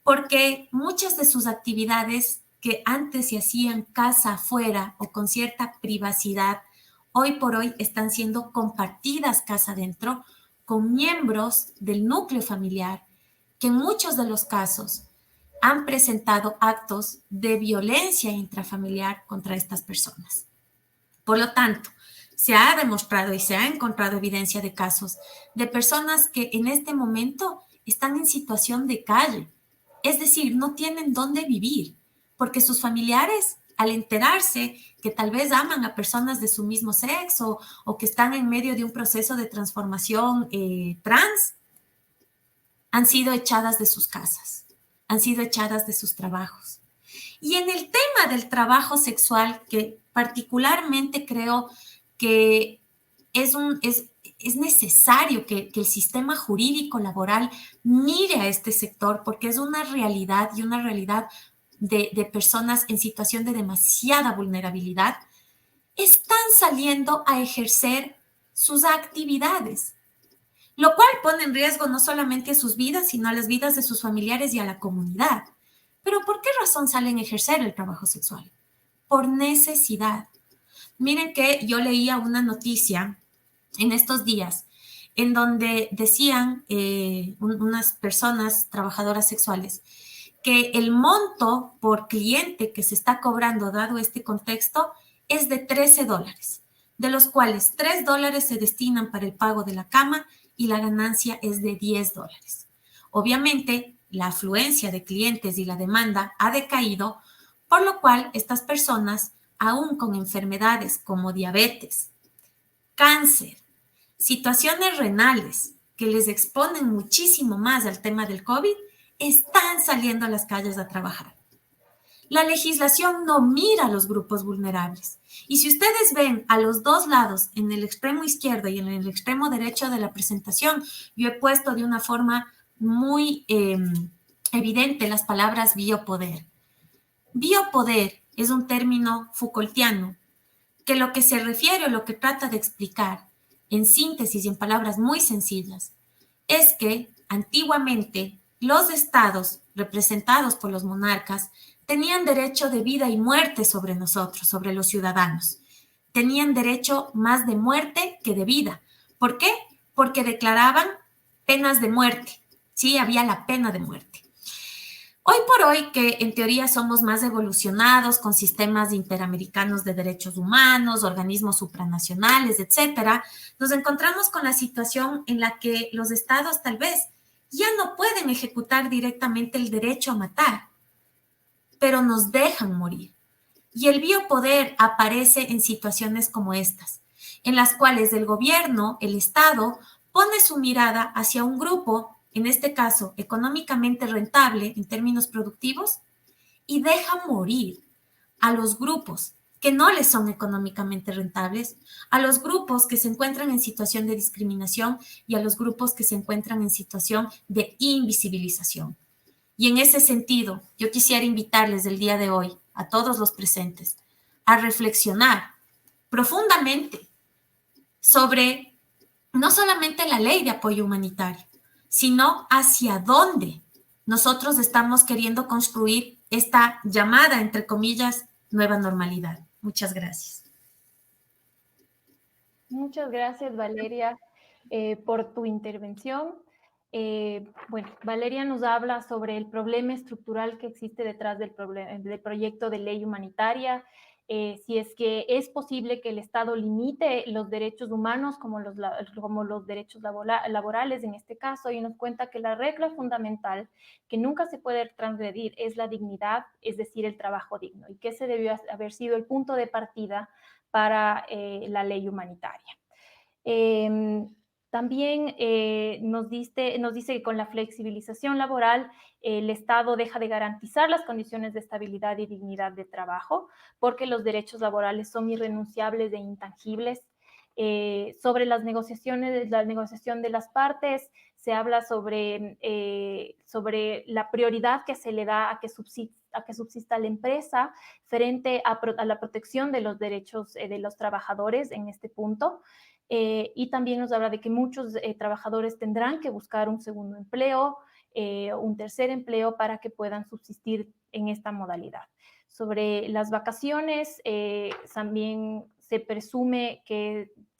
porque muchas de sus actividades que antes se hacían casa afuera o con cierta privacidad, hoy por hoy están siendo compartidas casa adentro con miembros del núcleo familiar que en muchos de los casos han presentado actos de violencia intrafamiliar contra estas personas. Por lo tanto, se ha demostrado y se ha encontrado evidencia de casos de personas que en este momento están en situación de calle, es decir, no tienen dónde vivir, porque sus familiares, al enterarse que tal vez aman a personas de su mismo sexo o que están en medio de un proceso de transformación trans, han sido echadas de sus casas, han sido echadas de sus trabajos. Y en el tema del trabajo sexual, que particularmente creo que es necesario que el sistema jurídico laboral mire a este sector, porque es una realidad y una realidad de personas en situación de demasiada vulnerabilidad, están saliendo a ejercer sus actividades, lo cual pone en riesgo no solamente a sus vidas, sino a las vidas de sus familiares y a la comunidad. Pero ¿por qué razón salen a ejercer el trabajo sexual? Por necesidad. Miren que yo leía una noticia en estos días en donde decían unas personas trabajadoras sexuales que el monto por cliente que se está cobrando dado este contexto es de $13, de los cuales $3 se destinan para el pago de la cama y la ganancia es de $10. Obviamente, la afluencia de clientes y la demanda ha decaído, por lo cual estas personas, aún con enfermedades como diabetes, cáncer, situaciones renales que les exponen muchísimo más al tema del COVID, están saliendo a las calles a trabajar. La legislación no mira a los grupos vulnerables. Y si ustedes ven a los dos lados, en el extremo izquierdo y en el extremo derecho de la presentación, yo he puesto de una forma muy evidente las palabras biopoder. Biopoder es un término Foucaultiano que lo que se refiere o lo que trata de explicar en síntesis y en palabras muy sencillas es que antiguamente los estados representados por los monarcas tenían derecho de vida y muerte sobre nosotros, sobre los ciudadanos. Tenían derecho más de muerte que de vida. ¿Por qué? Porque declaraban penas de muerte. Sí, había la pena de muerte. Hoy por hoy, que en teoría somos más evolucionados con sistemas interamericanos de derechos humanos, organismos supranacionales, etcétera, nos encontramos con la situación en la que los estados tal vez ya no pueden ejecutar directamente el derecho a matar, pero nos dejan morir. Y el biopoder aparece en situaciones como estas, en las cuales el gobierno, el Estado, pone su mirada hacia un grupo, en este caso económicamente rentable en términos productivos, y deja morir a los grupos que no les son económicamente rentables, a los grupos que se encuentran en situación de discriminación y a los grupos que se encuentran en situación de invisibilización. Y en ese sentido, yo quisiera invitarles el día de hoy a todos los presentes a reflexionar profundamente sobre no solamente la ley de apoyo humanitario, sino hacia dónde nosotros estamos queriendo construir esta llamada, entre comillas, nueva normalidad. Muchas gracias. Muchas gracias, Valeria, por tu intervención. Bueno, Valeria nos habla sobre el problema estructural que existe detrás del proyecto de ley humanitaria, si es que es posible que el Estado limite los derechos humanos como los derechos laborales en este caso, y nos cuenta que la regla fundamental que nunca se puede transgredir es la dignidad, es decir, el trabajo digno, y que ese debió haber sido el punto de partida para la ley humanitaria. También nos dice que con la flexibilización laboral el Estado deja de garantizar las condiciones de estabilidad y dignidad de trabajo porque los derechos laborales son irrenunciables e intangibles. Sobre las negociaciones, la negociación de las partes, se habla sobre la prioridad que se le da a que subsista la empresa frente a la protección de los derechos de los trabajadores en este punto. Y también nos habla de que muchos trabajadores tendrán que buscar un segundo empleo, un tercer empleo para que puedan subsistir en esta modalidad. Sobre las vacaciones, también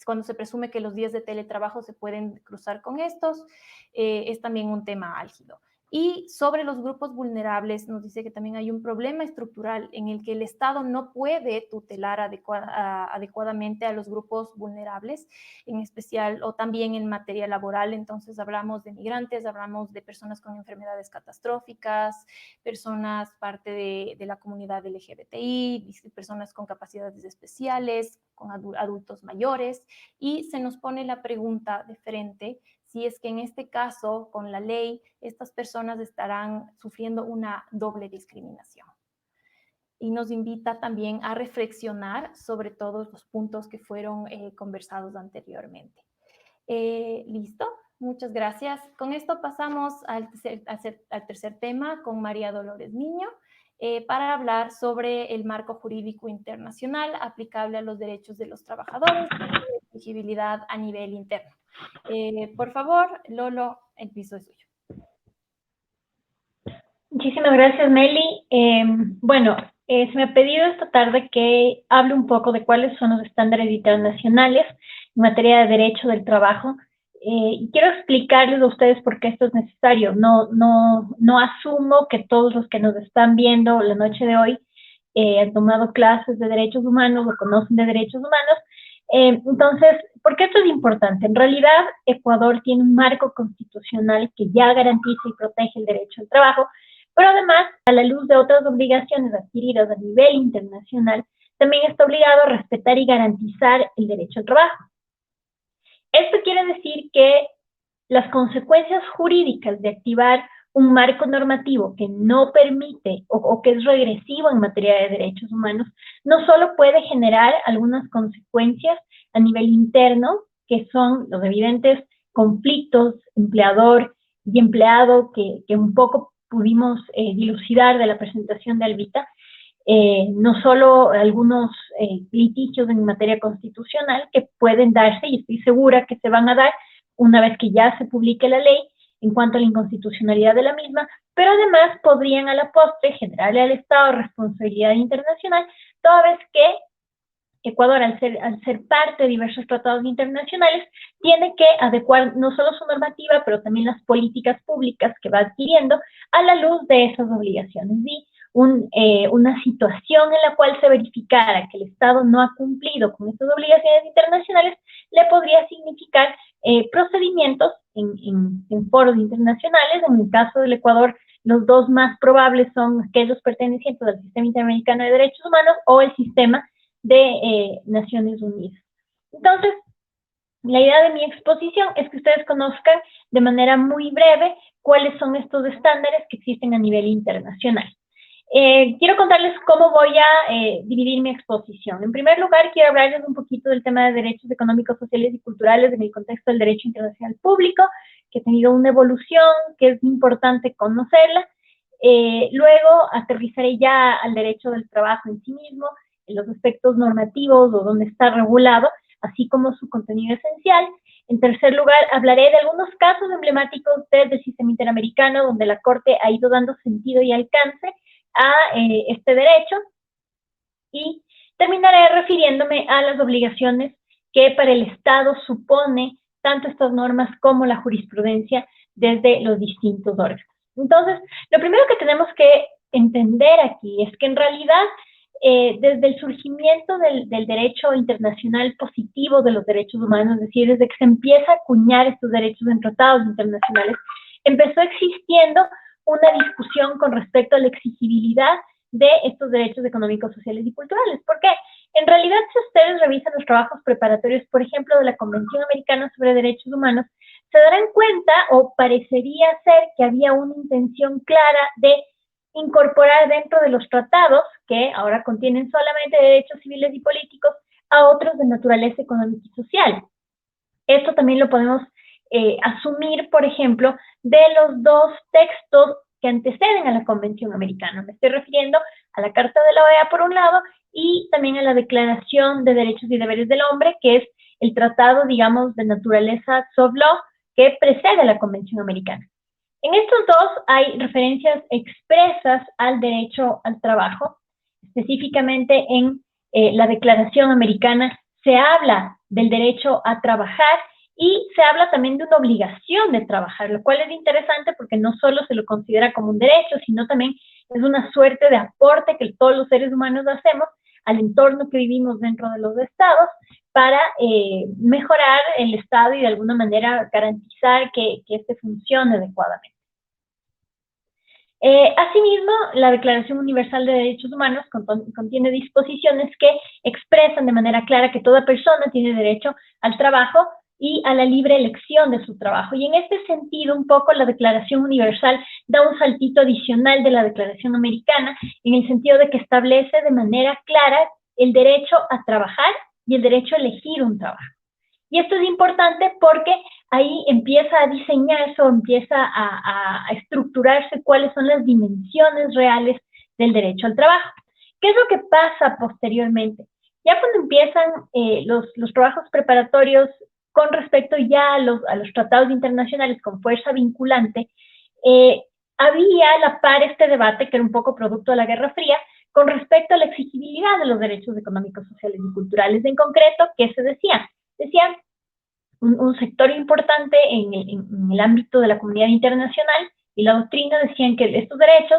cuando se presume que los días de teletrabajo se pueden cruzar con estos, es también un tema álgido. Y sobre los grupos vulnerables, nos dice que también hay un problema estructural en el que el Estado no puede tutelar adecuadamente a los grupos vulnerables, en especial o también en materia laboral. Entonces hablamos de migrantes, hablamos de personas con enfermedades catastróficas, personas parte de la comunidad LGBTI, personas con capacidades especiales, con adultos mayores, y se nos pone la pregunta de frente si es que en este caso, con la ley, estas personas estarán sufriendo una doble discriminación. Y nos invita también a reflexionar sobre todos los puntos que fueron conversados anteriormente. ¿Listo? Muchas gracias. Con esto pasamos al tercer tema con María Dolores Niño para hablar sobre el marco jurídico internacional aplicable a los derechos de los trabajadores y la exigibilidad a nivel interno. Por favor, Lolo, el piso es suyo. Muchísimas gracias, Meli. Se me ha pedido esta tarde que hable un poco de cuáles son los estándares internacionales en materia de derecho del trabajo. Y quiero explicarles a ustedes por qué esto es necesario. No asumo que todos los que nos están viendo la noche de hoy han tomado clases de derechos humanos o conocen de derechos humanos. Entonces, ¿por qué esto es importante? En realidad, Ecuador tiene un marco constitucional que ya garantiza y protege el derecho al trabajo, pero además, a la luz de otras obligaciones adquiridas a nivel internacional, también está obligado a respetar y garantizar el derecho al trabajo. Esto quiere decir que las consecuencias jurídicas de activar un marco normativo que no permite o que es regresivo en materia de derechos humanos, no solo puede generar algunas consecuencias a nivel interno, que son los evidentes conflictos empleador y empleado que un poco pudimos dilucidar de la presentación de Albita, no solo algunos litigios en materia constitucional que pueden darse, y estoy segura que se van a dar una vez que ya se publique la ley, en cuanto a la inconstitucionalidad de la misma, pero además podrían a la postre generarle al Estado responsabilidad internacional, toda vez que Ecuador, al ser parte de diversos tratados internacionales, tiene que adecuar no solo su normativa, pero también las políticas públicas que va adquiriendo a la luz de esas obligaciones. Y una situación en la cual se verificara que el Estado no ha cumplido con estas obligaciones internacionales le podría significar procedimientos en foros internacionales. En el caso del Ecuador, los dos más probables son aquellos pertenecientes al Sistema Interamericano de Derechos Humanos o el Sistema de Naciones Unidas. Entonces, la idea de mi exposición es que ustedes conozcan de manera muy breve cuáles son estos estándares que existen a nivel internacional. Quiero contarles cómo voy a dividir mi exposición. En primer lugar, quiero hablarles un poquito del tema de derechos económicos, sociales y culturales en el contexto del derecho internacional público, que ha tenido una evolución, que es importante conocerla. Luego, aterrizaré ya al derecho del trabajo en sí mismo, en los aspectos normativos o donde está regulado, así como su contenido esencial. En tercer lugar, hablaré de algunos casos emblemáticos desde el sistema interamericano, donde la Corte ha ido dando sentido y alcance a este derecho, y terminaré refiriéndome a las obligaciones que para el Estado supone tanto estas normas como la jurisprudencia desde los distintos órganos. Entonces, lo primero que tenemos que entender aquí es que en realidad desde el surgimiento del derecho internacional positivo de los derechos humanos, es decir, desde que se empieza a acuñar estos derechos en tratados internacionales, empezó existiendo una discusión con respecto a la exigibilidad de estos derechos económicos, sociales y culturales. ¿Por qué? En realidad, si ustedes revisan los trabajos preparatorios, por ejemplo, de la Convención Americana sobre Derechos Humanos, se darán cuenta, o parecería ser, que había una intención clara de incorporar dentro de los tratados, que ahora contienen solamente derechos civiles y políticos, a otros de naturaleza económica y social. Esto también lo podemos asumir, por ejemplo, de los dos textos que anteceden a la Convención Americana. Me estoy refiriendo a la Carta de la OEA, por un lado, y también a la Declaración de Derechos y Deberes del Hombre, que es el tratado, digamos, de naturaleza soft law que precede a la Convención Americana. En estos dos hay referencias expresas al derecho al trabajo. Específicamente en la Declaración Americana se habla del derecho a trabajar y se habla también de una obligación de trabajar, lo cual es interesante porque no solo se lo considera como un derecho, sino también es una suerte de aporte que todos los seres humanos hacemos al entorno que vivimos dentro de los estados para mejorar el estado y de alguna manera garantizar que este funcione adecuadamente. Asimismo, la Declaración Universal de Derechos Humanos contiene disposiciones que expresan de manera clara que toda persona tiene derecho al trabajo y a la libre elección de su trabajo. Y en este sentido, un poco la Declaración Universal da un saltito adicional de la Declaración Americana, en el sentido de que establece de manera clara el derecho a trabajar y el derecho a elegir un trabajo. Y esto es importante porque ahí empieza a diseñarse o empieza a estructurarse cuáles son las dimensiones reales del derecho al trabajo. ¿Qué es lo que pasa posteriormente? Ya cuando empiezan los trabajos preparatorios con respecto ya a los tratados internacionales con fuerza vinculante, había a la par este debate, que era un poco producto de la Guerra Fría, con respecto a la exigibilidad de los derechos económicos, sociales y culturales. En concreto, ¿qué se decía? Decían un sector importante en el ámbito de la comunidad internacional y la doctrina decían que estos derechos,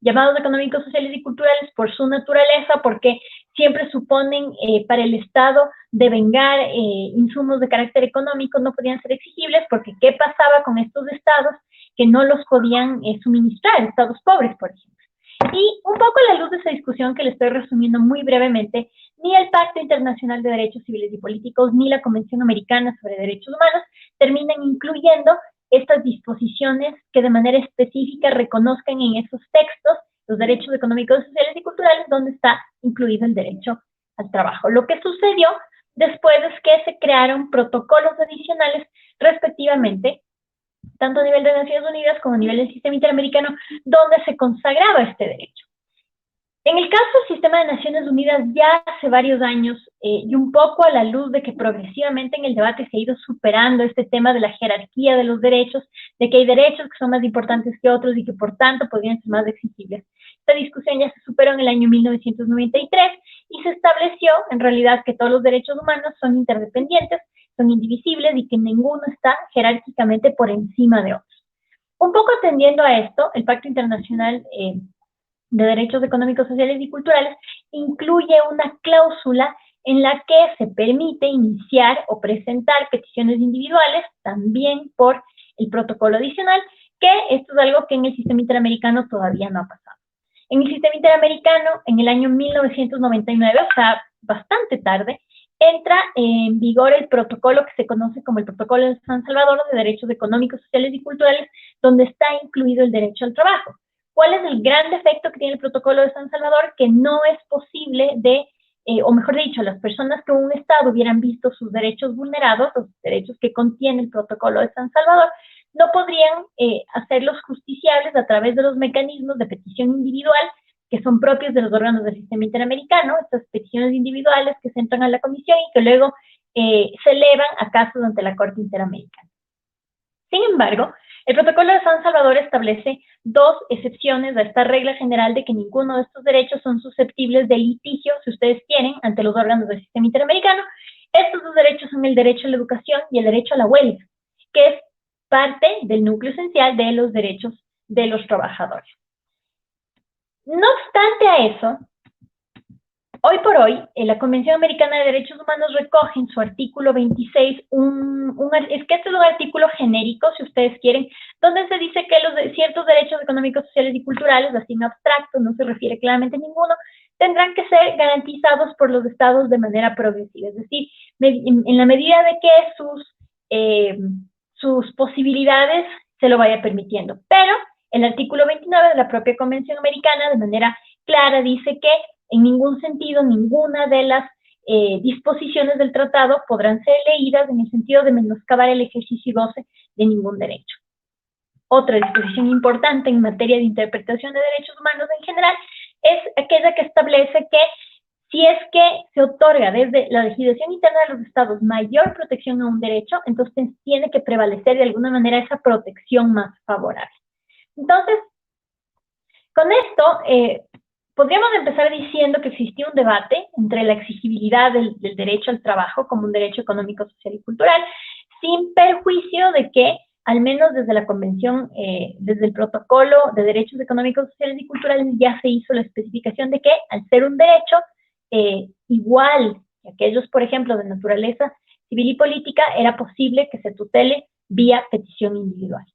llamados económicos, sociales y culturales, por su naturaleza, porque siempre suponen para el Estado devengar insumos de carácter económico, no podían ser exigibles, porque ¿qué pasaba con estos estados que no los podían suministrar? Estados pobres, por ejemplo. Y un poco a la luz de esa discusión que le estoy resumiendo muy brevemente, ni el Pacto Internacional de Derechos Civiles y Políticos, ni la Convención Americana sobre Derechos Humanos terminan incluyendo estas disposiciones que de manera específica reconozcan en esos textos los derechos económicos, sociales y culturales, donde está incluido el derecho al trabajo. Lo que sucedió después es que se crearon protocolos adicionales respectivamente, tanto a nivel de Naciones Unidas como a nivel del sistema interamericano, donde se consagraba este derecho. En el caso del sistema de Naciones Unidas, ya hace varios años, y un poco a la luz de que progresivamente en el debate se ha ido superando este tema de la jerarquía de los derechos, de que hay derechos que son más importantes que otros y que por tanto podrían ser más exigibles. Esta discusión ya se superó en el año 1993 y se estableció en realidad que todos los derechos humanos son interdependientes, son indivisibles y que ninguno está jerárquicamente por encima de otros. Un poco atendiendo a esto, el Pacto Internacional de Derechos Económicos, Sociales y Culturales incluye una cláusula en la que se permite iniciar o presentar peticiones individuales, también por el protocolo adicional, que esto es algo que en el sistema interamericano todavía no ha pasado. En el sistema interamericano, en el año 1999, o sea, bastante tarde, entra en vigor el protocolo que se conoce como el Protocolo de San Salvador de Derechos Económicos, Sociales y Culturales, donde está incluido el derecho al trabajo. ¿Cuál es el gran defecto que tiene el Protocolo de San Salvador? Que no es posible o mejor dicho, las personas que en un Estado hubieran visto sus derechos vulnerados, los derechos que contiene el Protocolo de San Salvador, no podrían hacerlos justiciables a través de los mecanismos de petición individual que son propios de los órganos del sistema interamericano, estas peticiones individuales que se entran a la comisión y que luego se elevan a casos ante la Corte Interamericana. Sin embargo, el Protocolo de San Salvador establece dos excepciones a esta regla general de que ninguno de estos derechos son susceptibles de litigio, si ustedes quieren, ante los órganos del sistema interamericano. Estos dos derechos son el derecho a la educación y el derecho a la huelga, que es parte del núcleo esencial de los derechos de los trabajadores. No obstante a eso, hoy por hoy, la Convención Americana de Derechos Humanos recoge en su artículo 26 es que este es un artículo genérico, si ustedes quieren, donde se dice que ciertos derechos económicos, sociales y culturales, así en abstracto, no se refiere claramente a ninguno, tendrán que ser garantizados por los estados de manera progresiva, es decir, en la medida de que sus posibilidades se lo vaya permitiendo. Pero el artículo 29 de la propia Convención Americana de manera clara dice que en ningún sentido ninguna de las disposiciones del tratado podrán ser leídas en el sentido de menoscabar el ejercicio y goce de ningún derecho. Otra disposición importante en materia de interpretación de derechos humanos en general es aquella que establece que si es que se otorga desde la legislación interna de los estados mayor protección a un derecho, entonces tiene que prevalecer de alguna manera esa protección más favorable. Entonces, con esto, podríamos empezar diciendo que existía un debate entre la exigibilidad del derecho al trabajo como un derecho económico, social y cultural, sin perjuicio de que, al menos desde la Convención, desde el Protocolo de Derechos Económicos, Sociales y Culturales, ya se hizo la especificación de que, al ser un derecho, igual que aquellos, por ejemplo, de naturaleza civil y política, era posible que se tutele vía petición individual.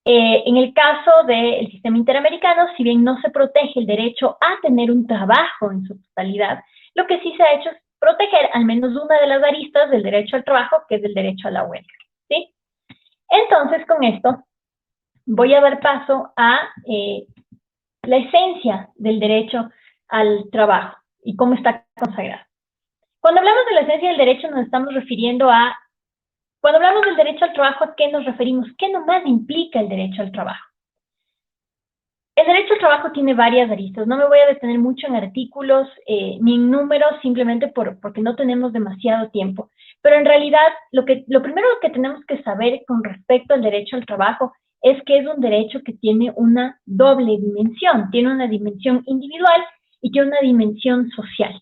En el caso del sistema interamericano, si bien no se protege el derecho a tener un trabajo en su totalidad, lo que sí se ha hecho es proteger al menos una de las aristas del derecho al trabajo, que es el derecho a la huelga, ¿sí? Entonces, con esto, voy a dar paso a la esencia del derecho al trabajo y cómo está consagrado. Cuando hablamos de la esencia del derecho, nos estamos refiriendo a, cuando hablamos del derecho al trabajo, ¿a qué nos referimos? ¿Qué nomás implica el derecho al trabajo? El derecho al trabajo tiene varias aristas. No me voy a detener mucho en artículos ni en números, simplemente porque no tenemos demasiado tiempo. Pero en realidad, lo primero que tenemos que saber con respecto al derecho al trabajo es que es un derecho que tiene una doble dimensión. Tiene una dimensión individual y tiene una dimensión social.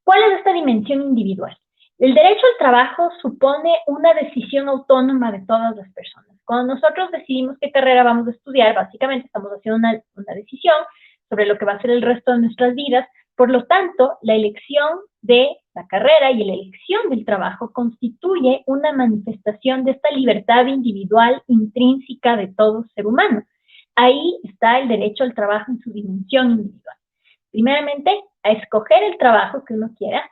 ¿Cuál es esta dimensión individual? El derecho al trabajo supone una decisión autónoma de todas las personas. Cuando nosotros decidimos qué carrera vamos a estudiar, básicamente estamos haciendo una decisión sobre lo que va a ser el resto de nuestras vidas. Por lo tanto, la elección de la carrera y la elección del trabajo constituye una manifestación de esta libertad individual intrínseca de todo ser humano. Ahí está el derecho al trabajo en su dimensión individual. Primeramente, a escoger el trabajo que uno quiera.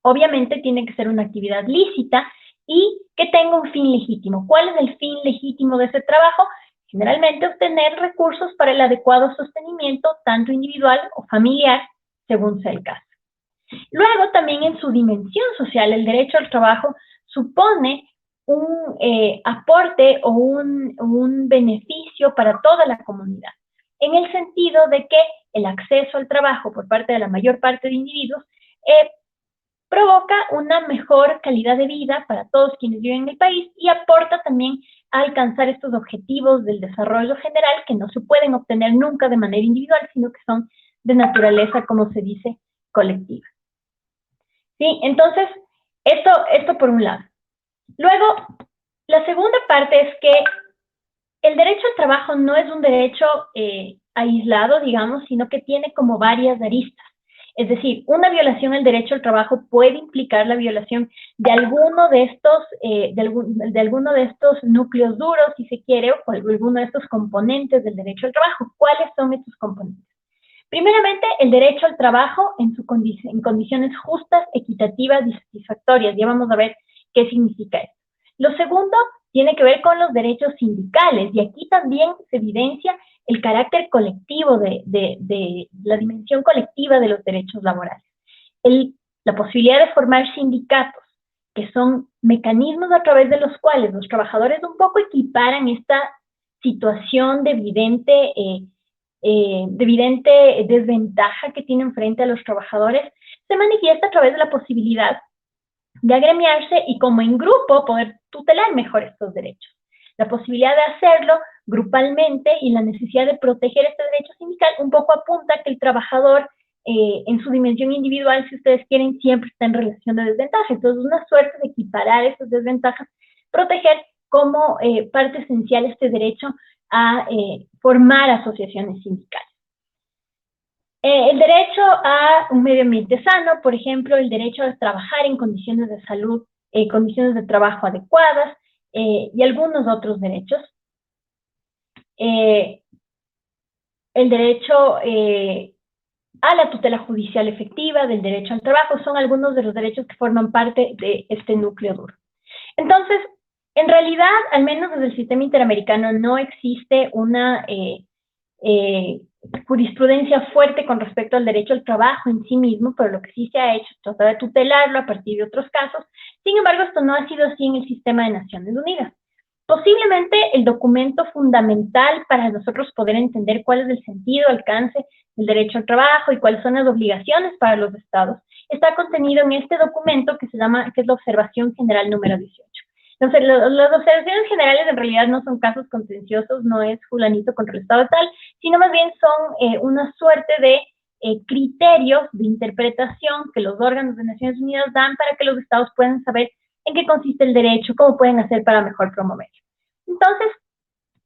Obviamente tiene que ser una actividad lícita y que tenga un fin legítimo. ¿Cuál es el fin legítimo de ese trabajo? Generalmente obtener recursos para el adecuado sostenimiento, tanto individual o familiar, según sea el caso. Luego, también en su dimensión social, el derecho al trabajo supone un aporte o un beneficio para toda la comunidad, en el sentido de que el acceso al trabajo por parte de la mayor parte de individuos provoca una mejor calidad de vida para todos quienes viven en el país y aporta también a alcanzar estos objetivos del desarrollo general que no se pueden obtener nunca de manera individual, sino que son de naturaleza, como se dice, colectiva. ¿Sí? Entonces, esto por un lado. Luego, la segunda parte es que el derecho al trabajo no es un derecho aislado, digamos, sino que tiene como varias aristas. Es decir, una violación al derecho al trabajo puede implicar la violación de alguno de estos núcleos duros, si se quiere, o alguno de estos componentes del derecho al trabajo. ¿Cuáles son estos componentes? Primeramente, el derecho al trabajo en condiciones justas, equitativas y satisfactorias. Ya vamos a ver qué significa esto. Lo segundo tiene que ver con los derechos sindicales, y aquí también se evidencia el carácter colectivo de la dimensión colectiva de los derechos laborales. La posibilidad de formar sindicatos, que son mecanismos a través de los cuales los trabajadores un poco equiparan esta situación de evidente desventaja que tienen frente a los trabajadores, se manifiesta a través de la posibilidad de agremiarse y como en grupo poder tutelar mejor estos derechos. La posibilidad de hacerlo grupalmente y la necesidad de proteger este derecho sindical un poco apunta que el trabajador en su dimensión individual, si ustedes quieren, siempre está en relación de desventaja. Entonces, una suerte de equiparar esas desventajas, proteger como parte esencial este derecho a formar asociaciones sindicales. El derecho a un medio ambiente sano, por ejemplo, el derecho a trabajar en condiciones de salud, condiciones de trabajo adecuadas y algunos otros derechos. El derecho a la tutela judicial efectiva, del derecho al trabajo, son algunos de los derechos que forman parte de este núcleo duro. Entonces, en realidad, al menos desde el sistema interamericano, no existe una jurisprudencia fuerte con respecto al derecho al trabajo en sí mismo, pero lo que sí se ha hecho es tratar de tutelarlo a partir de otros casos. Sin embargo, esto no ha sido así en el sistema de Naciones Unidas. Posiblemente el documento fundamental para nosotros poder entender cuál es el sentido, alcance del derecho al trabajo y cuáles son las obligaciones para los estados está contenido en este documento que es la Observación General número 18. Entonces, las observaciones generales en realidad no son casos contenciosos, no es fulanito contra el estado tal, sino más bien son una suerte de criterios de interpretación que los órganos de Naciones Unidas dan para que los estados puedan saber en qué consiste el derecho, cómo pueden hacer para mejor promoverlo. Entonces,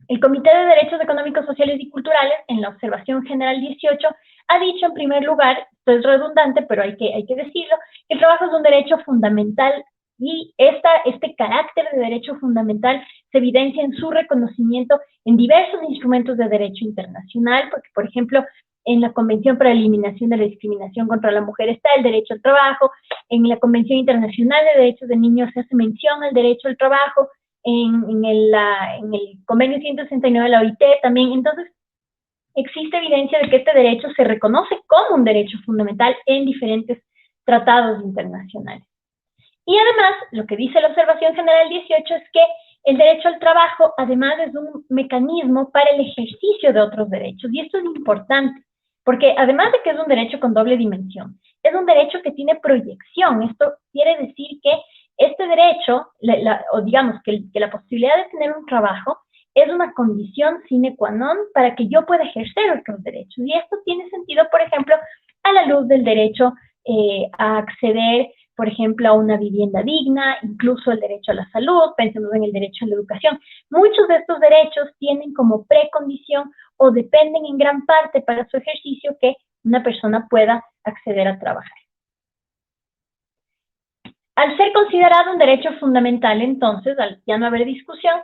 el Comité de Derechos Económicos, Sociales y Culturales, en la Observación General 18, ha dicho en primer lugar, esto es redundante, pero hay que decirlo, que el trabajo es un derecho fundamental y este carácter de derecho fundamental se evidencia en su reconocimiento en diversos instrumentos de derecho internacional, porque, por ejemplo, en la Convención para la Eliminación de la Discriminación contra la Mujer está el derecho al trabajo, en la Convención Internacional de Derechos del Niño se hace mención al derecho al trabajo, en el Convenio 169 de la OIT también. Entonces, existe evidencia de que este derecho se reconoce como un derecho fundamental en diferentes tratados internacionales. Y además, lo que dice la Observación General 18 es que el derecho al trabajo, además, es un mecanismo para el ejercicio de otros derechos. Y esto es importante, porque además de que es un derecho con doble dimensión, es un derecho que tiene proyección. Esto quiere decir que este derecho, o digamos que la posibilidad de tener un trabajo, es una condición sine qua non para que yo pueda ejercer otros derechos. Y esto tiene sentido, por ejemplo, a la luz del derecho a acceder, por ejemplo, a una vivienda digna, incluso el derecho a la salud, pensemos en el derecho a la educación. Muchos de estos derechos tienen como precondición o dependen en gran parte para su ejercicio que una persona pueda acceder a trabajar. Al ser considerado un derecho fundamental, entonces, al ya no haber discusión,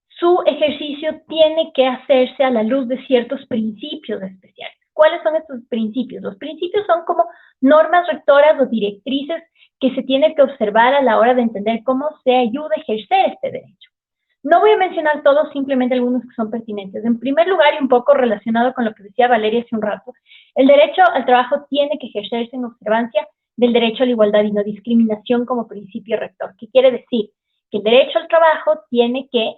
su ejercicio tiene que hacerse a la luz de ciertos principios especiales. ¿Cuáles son estos principios? Los principios son como normas rectoras o directrices que se tiene que observar a la hora de entender cómo se ayuda a ejercer este derecho. No voy a mencionar todos, simplemente algunos que son pertinentes. En primer lugar, y un poco relacionado con lo que decía Valeria hace un rato, el derecho al trabajo tiene que ejercerse en observancia del derecho a la igualdad y no discriminación como principio rector. ¿Qué quiere decir? Que el derecho al trabajo tiene que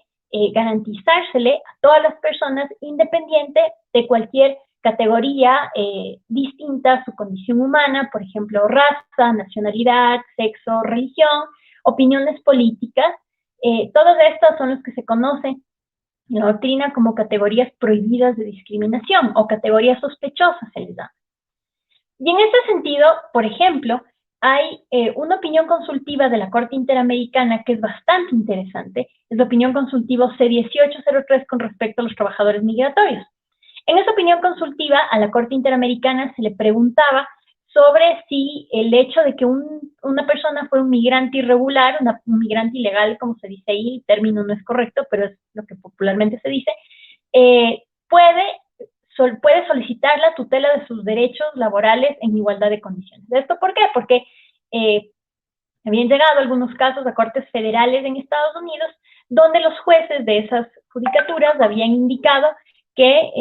garantizársele a todas las personas independiente de cualquier categoría distinta a su condición humana, por ejemplo, raza, nacionalidad, sexo, religión, opiniones políticas. Todas estas son las que se conocen en la doctrina como categorías prohibidas de discriminación o categorías sospechosas se les da. Y en este sentido, por ejemplo, hay una opinión consultiva de la Corte Interamericana que es bastante interesante, es la opinión consultiva C-1803 con respecto a los trabajadores migratorios. En esa opinión consultiva a la Corte Interamericana se le preguntaba sobre si el hecho de que una persona fue un migrante irregular, un migrante ilegal, como se dice ahí, el término no es correcto, pero es lo que popularmente se dice, puede solicitar la tutela de sus derechos laborales en igualdad de condiciones. ¿Esto por qué? Porque habían llegado algunos casos a cortes federales en Estados Unidos donde los jueces de esas judicaturas habían indicado que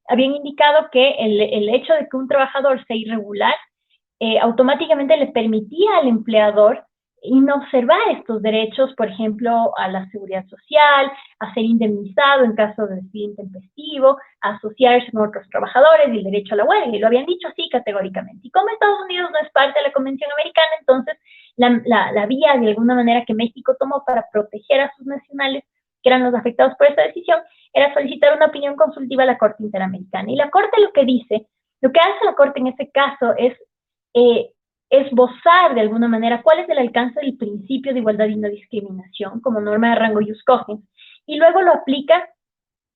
el hecho de que un trabajador sea irregular automáticamente le permitía al empleador inobservar estos derechos, por ejemplo, a la seguridad social, a ser indemnizado en caso de despido intempestivo, a asociarse con otros trabajadores y el derecho a la huelga, y lo habían dicho así categóricamente. Y como Estados Unidos no es parte de la Convención Americana, entonces la vía de alguna manera que México tomó para proteger a sus nacionales, que eran los afectados por esta decisión, era solicitar una opinión consultiva a la Corte Interamericana. Y la Corte lo que hace la Corte en este caso es esbozar de alguna manera cuál es el alcance del principio de igualdad y no discriminación como norma de rango ius cogens, y luego lo aplica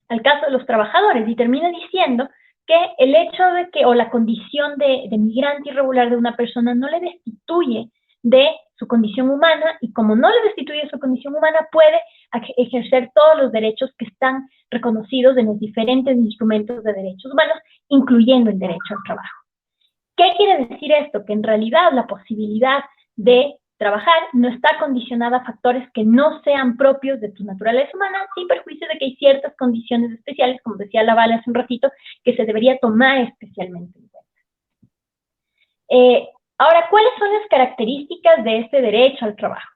al caso de los trabajadores y termina diciendo que el hecho de que, o la condición de migrante irregular de una persona no le destituye de su condición humana, y como no le destituye su condición humana, puede ejercer todos los derechos que están reconocidos en los diferentes instrumentos de derechos humanos, incluyendo el derecho al trabajo. ¿Qué quiere decir esto? Que en realidad la posibilidad de trabajar no está condicionada a factores que no sean propios de tu naturaleza humana, sin perjuicio de que hay ciertas condiciones especiales, como decía la Vale hace un ratito, que se debería tomar especialmente en cuenta. Ahora, ¿cuáles son las características de este derecho al trabajo?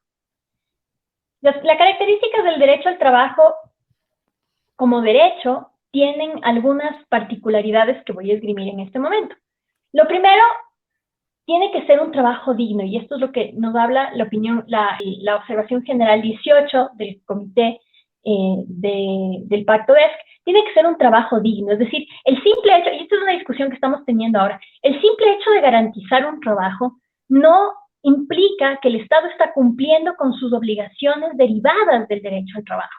Las características del derecho al trabajo como derecho tienen algunas particularidades que voy a esgrimir en este momento. Lo primero, tiene que ser un trabajo digno, y esto es lo que nos habla la opinión, la observación general 18 del comité del Pacto BESC. Tiene que ser un trabajo digno, es decir, el simple hecho, y esta es una discusión que estamos teniendo ahora, el simple hecho de garantizar un trabajo no implica que el Estado está cumpliendo con sus obligaciones derivadas del derecho al trabajo.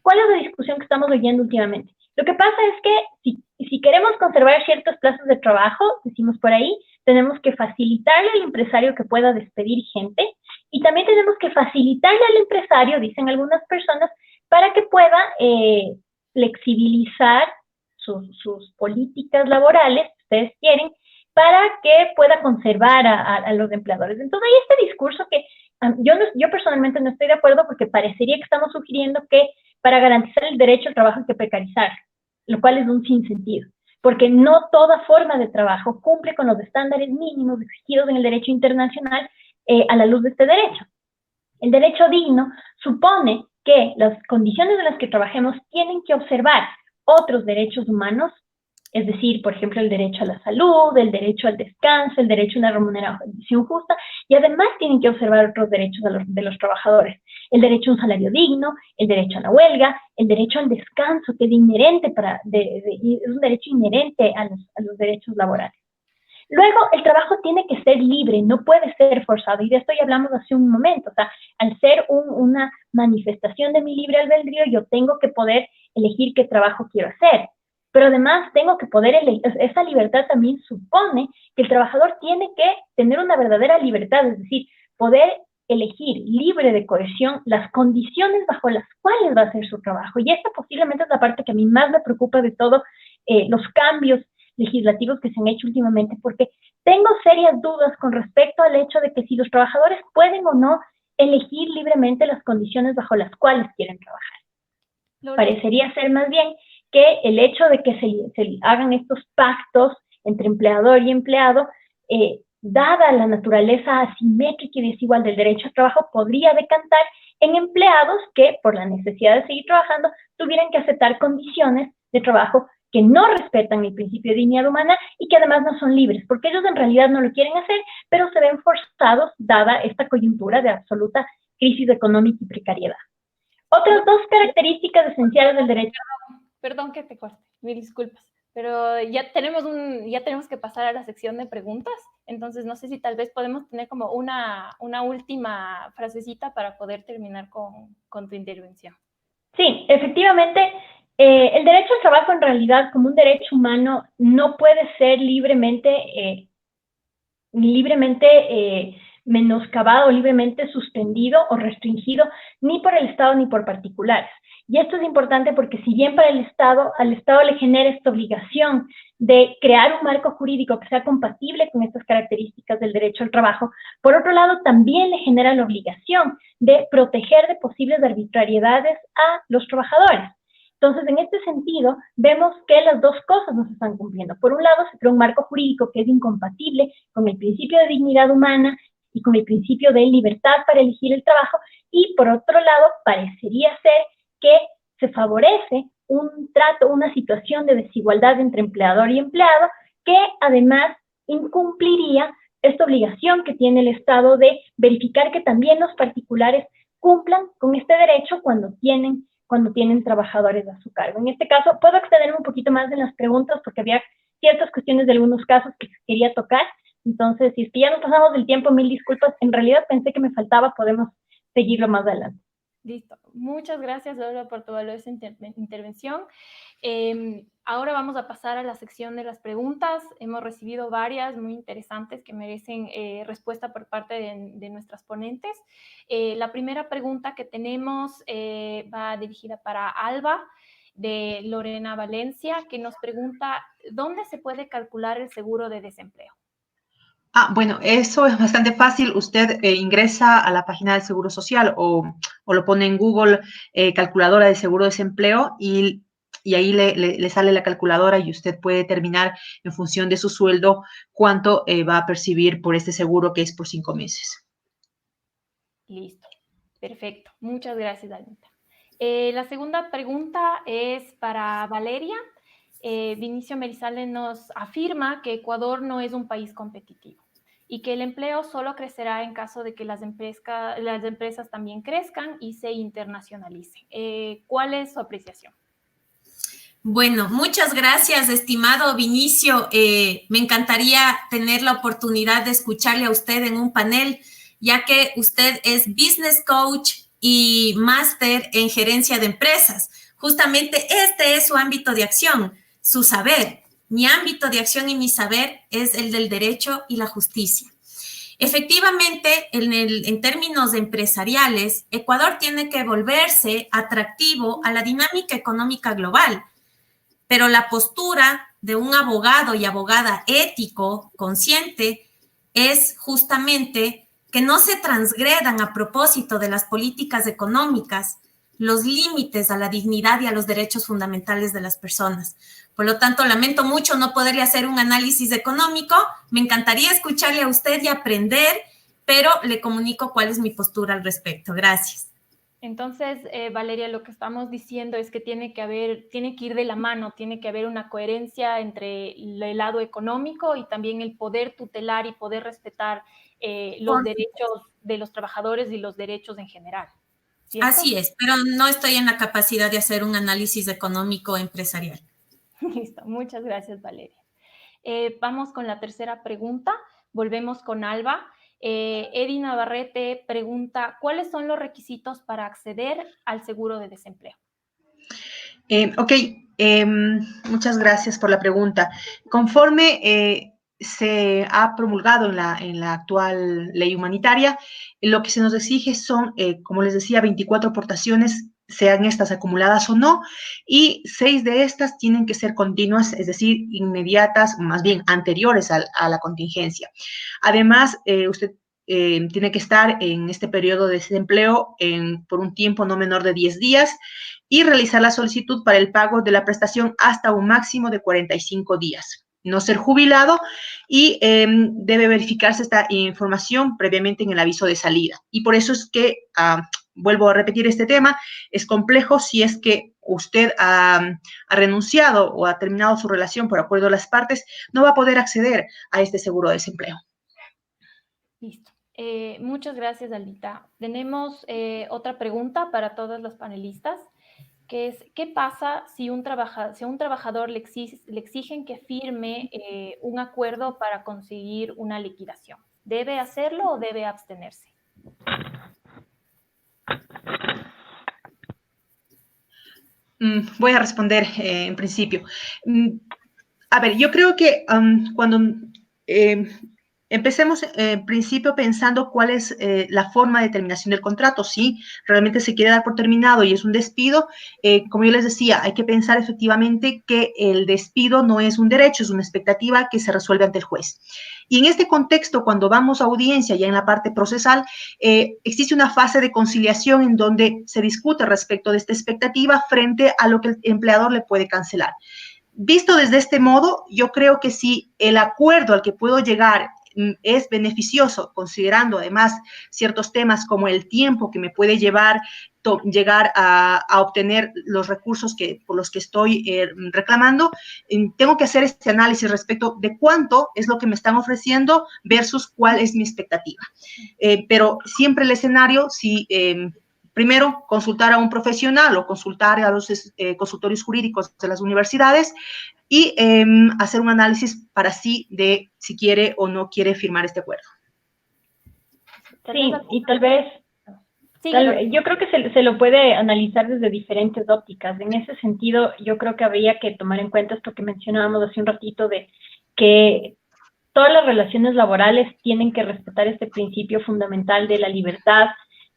¿Cuál es la discusión que estamos oyendo últimamente? Lo que pasa es que si queremos conservar ciertos plazos de trabajo, decimos por ahí, tenemos que facilitarle al empresario que pueda despedir gente, y también tenemos que facilitarle al empresario, dicen algunas personas, para que pueda flexibilizar sus políticas laborales, si ustedes quieren, para que pueda conservar a los empleadores. Entonces hay este discurso que yo personalmente no estoy de acuerdo, porque parecería que estamos sugiriendo que para garantizar el derecho al trabajo hay que precarizar, lo cual es un sinsentido, porque no toda forma de trabajo cumple con los estándares mínimos exigidos en el derecho internacional a la luz de este derecho. El derecho digno supone que las condiciones en las que trabajemos tienen que observar otros derechos humanos, es decir, por ejemplo, el derecho a la salud, el derecho al descanso, el derecho a una remuneración justa, y además tienen que observar otros derechos de los trabajadores. El derecho a un salario digno, el derecho a la huelga, el derecho al descanso, que es inherente es un derecho inherente a los derechos laborales. Luego, el trabajo tiene que ser libre, no puede ser forzado, y de esto ya hablamos hace un momento. O sea, al ser una manifestación de mi libre albedrío, yo tengo que poder elegir qué trabajo quiero hacer. Pero además tengo que poder elegir, esa libertad también supone que el trabajador tiene que tener una verdadera libertad, es decir, poder elegir libre de coerción las condiciones bajo las cuales va a hacer su trabajo. Y esta posiblemente es la parte que a mí más me preocupa de todos los cambios legislativos que se han hecho últimamente, porque tengo serias dudas con respecto al hecho de que si los trabajadores pueden o no elegir libremente las condiciones bajo las cuales quieren trabajar. Parecería ser más bien que el hecho de que se hagan estos pactos entre empleador y empleado, dada la naturaleza asimétrica y desigual del derecho al trabajo, podría decantar en empleados que, por la necesidad de seguir trabajando, tuvieran que aceptar condiciones de trabajo que no respetan el principio de dignidad humana y que además no son libres, porque ellos en realidad no lo quieren hacer, pero se ven forzados dada esta coyuntura de absoluta crisis económica y precariedad. Otras dos características esenciales del derecho. Perdón que te corte, mil disculpas, pero ya tenemos que pasar a la sección de preguntas, entonces no sé si tal vez podemos tener como una última frasecita para poder terminar con tu intervención. Sí, efectivamente, el derecho al trabajo en realidad como un derecho humano no puede ser libremente menoscabado, libremente suspendido o restringido ni por el Estado ni por particulares. Y esto es importante porque si bien para al Estado le genera esta obligación de crear un marco jurídico que sea compatible con estas características del derecho al trabajo, por otro lado también le genera la obligación de proteger de posibles arbitrariedades a los trabajadores. Entonces, en este sentido, vemos que las dos cosas no se están cumpliendo. Por un lado, se crea un marco jurídico que es incompatible con el principio de dignidad humana y con el principio de libertad para elegir el trabajo, y por otro lado, parecería ser que se favorece un trato, una situación de desigualdad entre empleador y empleado, que además incumpliría esta obligación que tiene el Estado de verificar que también los particulares cumplan con este derecho cuando tienen trabajadores a su cargo. En este caso, puedo extenderme un poquito más en las preguntas porque había ciertas cuestiones de algunos casos que quería tocar. Entonces, si es que ya nos pasamos del tiempo, mil disculpas. En realidad pensé que me faltaba, podemos seguirlo más adelante. Listo. Muchas gracias, Laura, por tu valiosa intervención. Ahora vamos a pasar a la sección de las preguntas. Hemos recibido varias muy interesantes que merecen respuesta por parte de nuestras ponentes. La primera pregunta que tenemos va dirigida para Alba, de Lorena Valencia, que nos pregunta, ¿dónde se puede calcular el seguro de desempleo? Bueno, eso es bastante fácil. Usted ingresa a la página del Seguro Social o lo pone en Google, calculadora de seguro de desempleo, y ahí le sale la calculadora y usted puede determinar en función de su sueldo cuánto va a percibir por este seguro, que es por 5 meses. Listo, perfecto. Muchas gracias, Anita. La segunda pregunta es para Valeria. Vinicio Merizalde nos afirma que Ecuador no es un país competitivo y que el empleo solo crecerá en caso de que las empresas también crezcan y se internacionalicen. ¿Cuál es su apreciación? Bueno, muchas gracias, estimado Vinicio. Me encantaría tener la oportunidad de escucharle a usted en un panel, ya que usted es business coach y máster en gerencia de empresas. Justamente este es su ámbito de acción, su saber. Mi ámbito de acción y mi saber es el del derecho y la justicia. Efectivamente, en términos empresariales, Ecuador tiene que volverse atractivo a la dinámica económica global. Pero la postura de un abogado y abogada ético, consciente, es justamente que no se transgredan a propósito de las políticas económicas los límites a la dignidad y a los derechos fundamentales de las personas. Por lo tanto, lamento mucho no poderle hacer un análisis económico. Me encantaría escucharle a usted y aprender, pero le comunico cuál es mi postura al respecto. Gracias. Entonces, Valeria, lo que estamos diciendo es que tiene que ir de la mano, tiene que haber una coherencia entre el lado económico y también el poder tutelar y poder respetar los derechos de los trabajadores y los derechos en general. ¿Cierto? Así es, pero no estoy en la capacidad de hacer un análisis económico empresarial. Listo, muchas gracias, Valeria. Vamos con la tercera pregunta. Volvemos con Alba. Eddie Navarrete pregunta, ¿cuáles son los requisitos para acceder al seguro de desempleo? Muchas gracias por la pregunta. Conforme se ha promulgado en la actual ley humanitaria, lo que se nos exige son, como les decía, 24 aportaciones, sean estas acumuladas o no, y 6 de estas tienen que ser continuas, es decir, inmediatas, más bien anteriores a la contingencia. Además, usted tiene que estar en este periodo de desempleo por un tiempo no menor de 10 días y realizar la solicitud para el pago de la prestación hasta un máximo de 45 días. No ser jubilado y debe verificarse esta información previamente en el aviso de salida. Y por eso es que, vuelvo a repetir este tema, es complejo si es que usted ha renunciado o ha terminado su relación por acuerdo de las partes, no va a poder acceder a este seguro de desempleo. Listo. Muchas gracias, Alita. Tenemos otra pregunta para todos los panelistas, que es, ¿qué pasa si a un trabajador le exigen que firme un acuerdo para conseguir una liquidación? ¿Debe hacerlo o debe abstenerse? Voy a responder en principio. A ver, yo creo que cuando empecemos en principio pensando cuál es la forma de terminación del contrato. Si realmente se quiere dar por terminado y es un despido, como yo les decía, hay que pensar efectivamente que el despido no es un derecho, es una expectativa que se resuelve ante el juez. Y en este contexto, cuando vamos a audiencia, ya en la parte procesal, existe una fase de conciliación en donde se discute respecto de esta expectativa frente a lo que el empleador le puede cancelar. Visto desde este modo, yo creo que si el acuerdo al que puedo llegar es beneficioso, considerando además ciertos temas como el tiempo que me puede llevar llegar a obtener los recursos por los que estoy reclamando, tengo que hacer este análisis respecto de cuánto es lo que me están ofreciendo versus cuál es mi expectativa. Pero siempre el escenario, si primero consultar a un profesional o consultar a los consultorios jurídicos de las universidades y hacer un análisis para sí de si quiere o no quiere firmar este acuerdo. Sí, y tal vez, yo creo que se lo puede analizar desde diferentes ópticas. En ese sentido, yo creo que habría que tomar en cuenta esto que mencionábamos hace un ratito de que todas las relaciones laborales tienen que respetar este principio fundamental de la libertad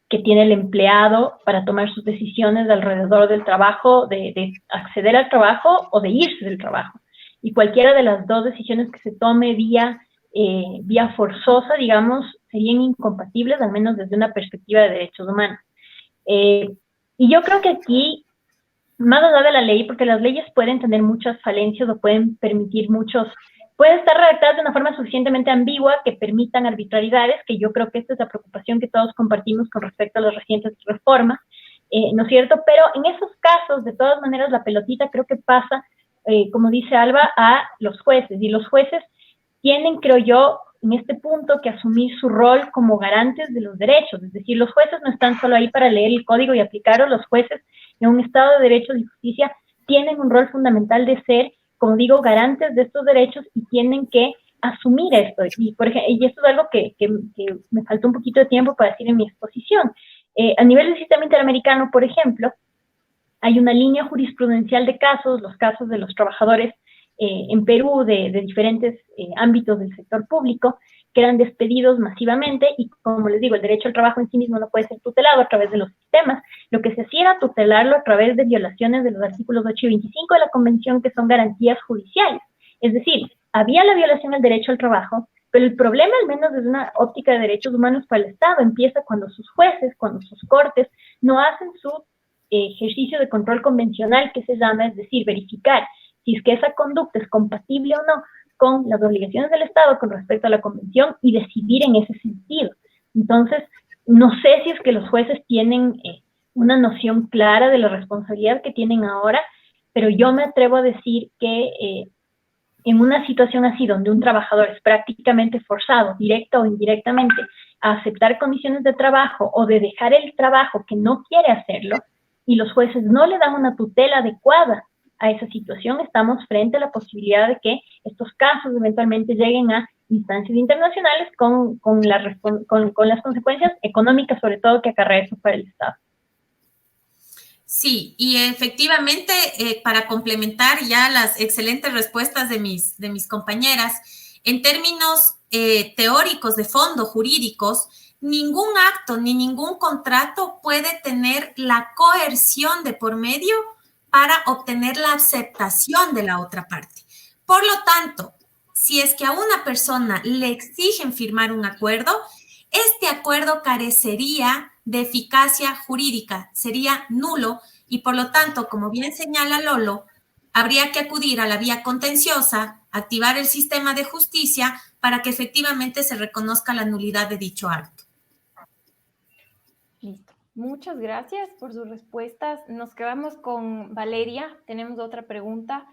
que tiene el empleado para tomar sus decisiones alrededor del trabajo, de acceder al trabajo o de irse del trabajo. Y cualquiera de las dos decisiones que se tome vía vía forzosa, digamos, serían incompatibles, al menos desde una perspectiva de derechos humanos. Y yo creo que aquí, más allá de la ley, porque las leyes pueden tener muchas falencias o pueden permitir pueden estar redactadas de una forma suficientemente ambigua que permitan arbitrariedades, que yo creo que esta es la preocupación que todos compartimos con respecto a las recientes reformas, ¿no es cierto? Pero en esos casos, de todas maneras, la pelotita creo que pasa, como dice Alba, a los jueces, y los jueces tienen, creo yo, en este punto que asumir su rol como garantes de los derechos, es decir, los jueces no están solo ahí para leer el código y aplicarlo, los jueces en un Estado de Derecho y Justicia tienen un rol fundamental de ser, como digo, garantes de estos derechos y tienen que asumir esto. Y, por ejemplo, y esto es algo que me faltó un poquito de tiempo para decir en mi exposición. A nivel del sistema interamericano, por ejemplo, hay una línea jurisprudencial de casos, los casos de los trabajadores en Perú de diferentes ámbitos del sector público, que eran despedidos masivamente y, como les digo, el derecho al trabajo en sí mismo no puede ser tutelado a través de los sistemas. Lo que se hacía era tutelarlo a través de violaciones de los artículos 8 y 25 de la Convención, que son garantías judiciales. Es decir, había la violación al derecho al trabajo, pero el problema, al menos desde una óptica de derechos humanos para el Estado, empieza cuando sus jueces, cuando sus cortes no hacen su ejercicio de control convencional, que se llama, es decir, verificar si es que esa conducta es compatible o no con las obligaciones del Estado con respecto a la Convención y decidir en ese sentido. Entonces, no sé si es que los jueces tienen una noción clara de la responsabilidad que tienen ahora, pero yo me atrevo a decir que en una situación así, donde un trabajador es prácticamente forzado, directa o indirectamente, a aceptar condiciones de trabajo o de dejar el trabajo que no quiere hacerlo, y los jueces no le dan una tutela adecuada a esa situación, estamos frente a la posibilidad de que estos casos eventualmente lleguen a instancias internacionales con las consecuencias económicas, sobre todo, que acarrea eso para el Estado. Sí, y efectivamente, para complementar ya las excelentes respuestas de mis compañeras, en términos teóricos de fondo, jurídicos, ningún acto ni ningún contrato puede tener la coerción de por medio para obtener la aceptación de la otra parte. Por lo tanto, si es que a una persona le exigen firmar un acuerdo, este acuerdo carecería de eficacia jurídica, sería nulo y por lo tanto, como bien señala Lolo, habría que acudir a la vía contenciosa, activar el sistema de justicia para que efectivamente se reconozca la nulidad de dicho acto. Listo. Muchas gracias por sus respuestas. Nos quedamos con Valeria. Tenemos otra pregunta.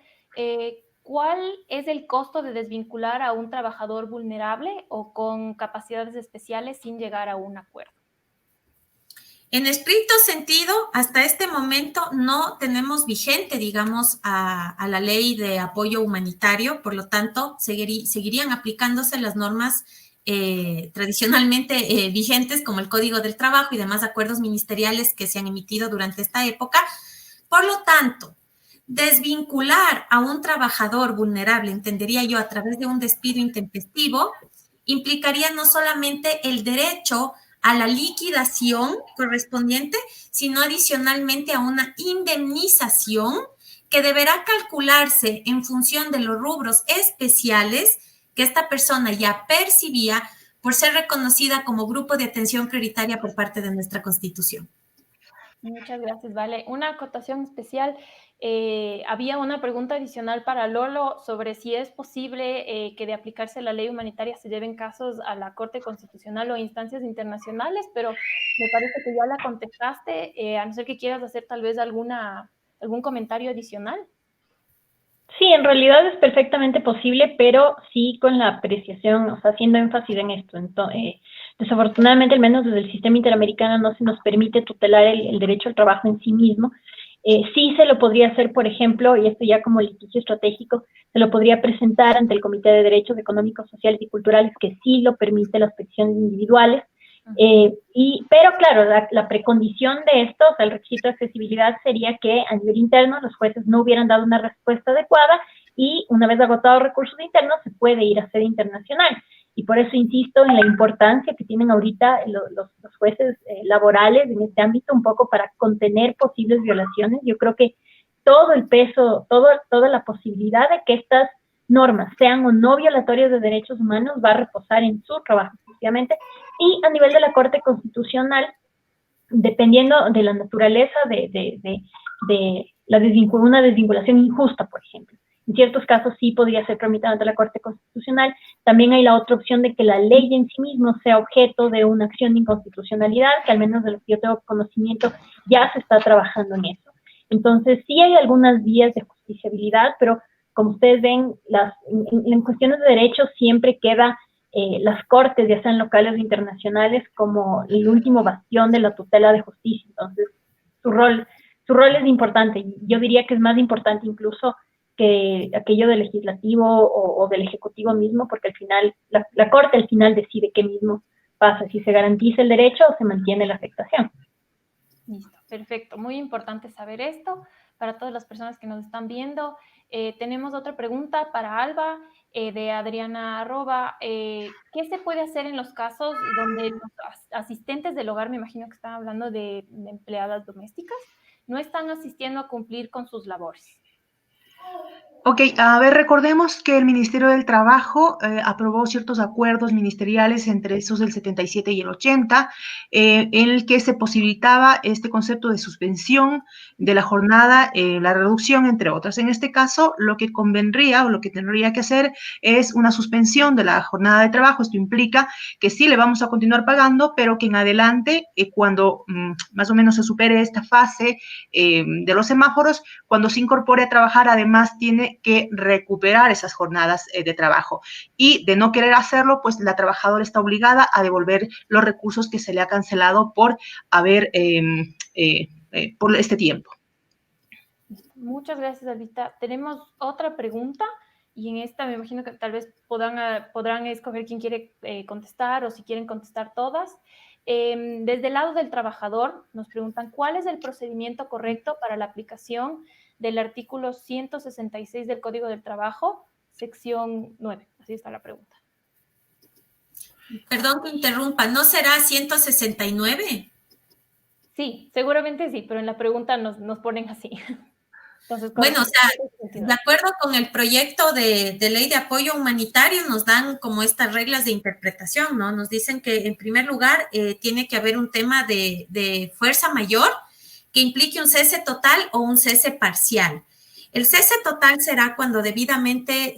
¿Cuál es el costo de desvincular a un trabajador vulnerable o con capacidades especiales sin llegar a un acuerdo? En estricto sentido, hasta este momento no tenemos vigente, digamos, a la ley de apoyo humanitario, por lo tanto, seguirían aplicándose las normas tradicionalmente vigentes, como el Código del Trabajo y demás acuerdos ministeriales que se han emitido durante esta época. Por lo tanto, desvincular a un trabajador vulnerable, entendería yo, a través de un despido intempestivo, implicaría no solamente el derecho a la liquidación correspondiente, sino adicionalmente a una indemnización que deberá calcularse en función de los rubros especiales que esta persona ya percibía por ser reconocida como grupo de atención prioritaria por parte de nuestra Constitución. Muchas gracias, Vale. Una acotación especial. Había una pregunta adicional para Lolo sobre si es posible que de aplicarse la ley humanitaria se lleven casos a la Corte Constitucional o instancias internacionales, pero me parece que ya la contestaste, a no ser que quieras hacer tal vez algún comentario adicional. Sí, en realidad es perfectamente posible, pero sí con la apreciación, o sea, haciendo énfasis en esto. Entonces, desafortunadamente, al menos desde el sistema interamericano, no se nos permite tutelar el derecho al trabajo en sí mismo. Sí se lo podría hacer, por ejemplo, y esto ya como litigio estratégico, se lo podría presentar ante el Comité de Derechos Económicos, Sociales y Culturales, que sí lo permite las peticiones individuales. Pero claro, la precondición de esto, o sea, el requisito de accesibilidad sería que a nivel interno los jueces no hubieran dado una respuesta adecuada y una vez agotados recursos internos se puede ir a sede internacional. Y por eso insisto en la importancia que tienen ahorita los jueces laborales en este ámbito, un poco para contener posibles violaciones. Yo creo que todo el peso, toda la posibilidad de que estas normas, sean o no violatorias de derechos humanos, va a reposar en su trabajo exclusivamente. Y a nivel de la Corte Constitucional, dependiendo de la naturaleza una desvinculación injusta, por ejemplo. En ciertos casos sí podría ser tramitado ante la Corte Constitucional. También hay la otra opción de que la ley en sí mismo sea objeto de una acción de inconstitucionalidad, que al menos de lo que yo tengo conocimiento ya se está trabajando en eso. Entonces sí hay algunas vías de justiciabilidad, pero como ustedes ven, en cuestiones de derechos siempre queda las cortes, ya sean locales o internacionales, como el último bastión de la tutela de justicia. Entonces su rol es importante. Yo diría que es más importante incluso que aquello del legislativo o del ejecutivo mismo, porque al final, la Corte al final decide qué mismo pasa, si se garantiza el derecho o se mantiene la afectación. Listo, perfecto. Muy importante saber esto para todas las personas que nos están viendo. Tenemos otra pregunta para Alba, de Adriana Arroba. ¿Qué se puede hacer en los casos donde los asistentes del hogar, me imagino que están hablando de empleadas domésticas, no están asistiendo a cumplir con sus labores? Ok, a ver, recordemos que el Ministerio del Trabajo aprobó ciertos acuerdos ministeriales, entre esos el 77 y el 80, en el que se posibilitaba este concepto de suspensión de la jornada, la reducción, entre otras. En este caso, lo que convendría o lo que tendría que hacer es una suspensión de la jornada de trabajo. Esto implica que sí le vamos a continuar pagando, pero que en adelante, cuando más o menos se supere esta fase de los semáforos, cuando se incorpore a trabajar, además tiene que recuperar esas jornadas de trabajo. Y de no querer hacerlo, pues la trabajadora está obligada a devolver los recursos que se le ha cancelado por haber, por este tiempo. Muchas gracias, Albita. Tenemos otra pregunta y en esta me imagino que tal vez podrán escoger quién quiere contestar o si quieren contestar todas. Desde el lado del trabajador nos preguntan cuál es el procedimiento correcto para la aplicación del artículo 166 del Código del Trabajo, sección 9. Así está la pregunta. Perdón que interrumpa, ¿no será 169? Sí, seguramente sí, pero en la pregunta nos ponen así. Entonces, bueno, o sea, de acuerdo con el proyecto de ley de apoyo humanitario, nos dan como estas reglas de interpretación, ¿no? Nos dicen que, en primer lugar, tiene que haber un tema de fuerza mayor que implique un cese total o un cese parcial. El cese total será cuando debidamente,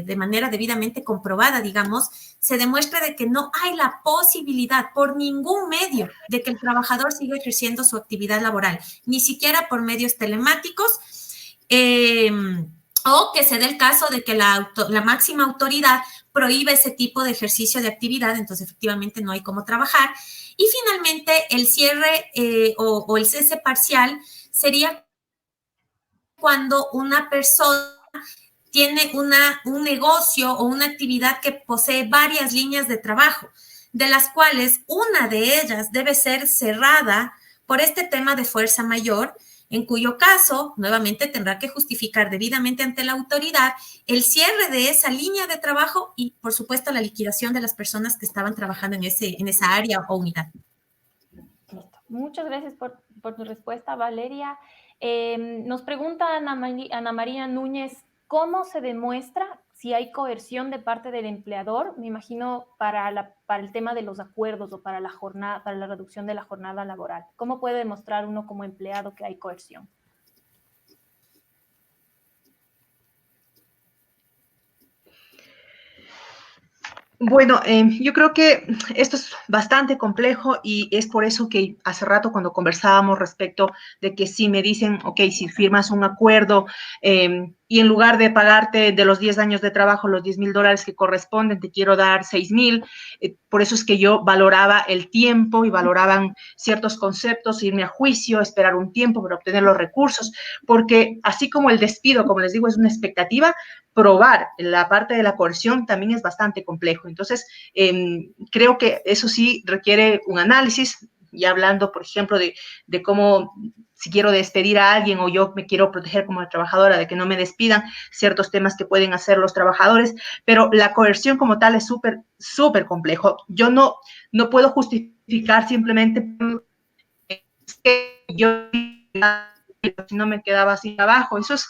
de manera debidamente comprobada, digamos, se demuestre de que no hay la posibilidad por ningún medio de que el trabajador siga ejerciendo su actividad laboral, ni siquiera por medios telemáticos, o que se dé el caso de que la máxima autoridad prohíbe ese tipo de ejercicio de actividad, entonces efectivamente no hay cómo trabajar. Y finalmente el cierre o el cese parcial sería cuando una persona tiene un negocio o una actividad que posee varias líneas de trabajo, de las cuales una de ellas debe ser cerrada por este tema de fuerza mayor, en cuyo caso, nuevamente, tendrá que justificar debidamente ante la autoridad el cierre de esa línea de trabajo y, por supuesto, la liquidación de las personas que estaban trabajando en esa área o unidad. Listo. Muchas gracias por tu respuesta, Valeria. Nos pregunta Ana María Núñez, ¿cómo se demuestra si hay coerción de parte del empleador? Me imagino para el tema de los acuerdos o para la reducción de la jornada laboral. ¿Cómo puede demostrar uno como empleado que hay coerción? Bueno, yo creo que esto es bastante complejo y es por eso que hace rato cuando conversábamos respecto de que si me dicen, ok, si firmas un acuerdo y en lugar de pagarte de los 10 años de trabajo los $10,000 que corresponden, te quiero dar 6,000, por eso es que yo valoraba el tiempo y valoraban ciertos conceptos, irme a juicio, esperar un tiempo para obtener los recursos, porque así como el despido, como les digo, es una expectativa, probar la parte de la coerción también es bastante complejo. Entonces, creo que eso sí requiere un análisis, ya hablando, por ejemplo, de cómo, si quiero despedir a alguien o yo me quiero proteger como trabajadora de que no me despidan, ciertos temas que pueden hacer los trabajadores, pero la coerción como tal es súper, súper complejo. Yo no puedo justificar simplemente que yo si no me quedaba sin trabajo. Eso es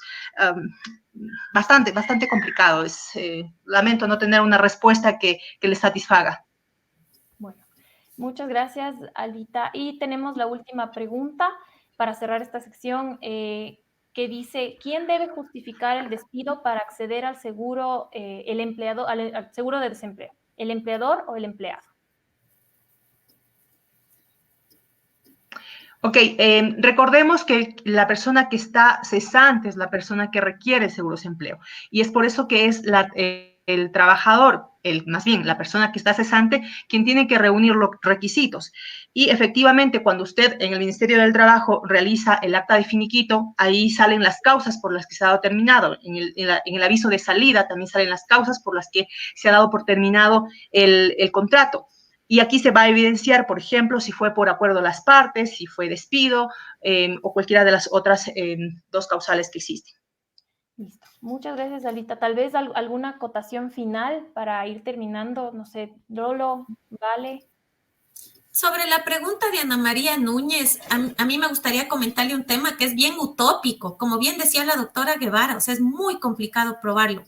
bastante complicado. Lamento no tener una respuesta que les satisfaga. Bueno, muchas gracias, Alita. Y tenemos la última pregunta para cerrar esta sección, que dice, ¿quién debe justificar el despido para acceder al seguro, al seguro de desempleo? ¿El empleador o el empleado? Ok, recordemos que la persona que está cesante es la persona que requiere seguro de desempleo. Y es por eso que es el trabajador, más bien la persona que está cesante, quien tiene que reunir los requisitos. Y efectivamente, cuando usted en el Ministerio del Trabajo realiza el acta de finiquito, ahí salen las causas por las que se ha dado terminado. En el aviso de salida también salen las causas por las que se ha dado por terminado el contrato. Y aquí se va a evidenciar, por ejemplo, si fue por acuerdo de las partes, si fue despido o cualquiera de las otras dos causales que existen. Listo. Muchas gracias, Alita. Tal vez alguna acotación final para ir terminando. No sé, Lolo, Vale. Sobre la pregunta de Ana María Núñez, a mí me gustaría comentarle un tema que es bien utópico. Como bien decía la doctora Guevara, o sea, es muy complicado probarlo.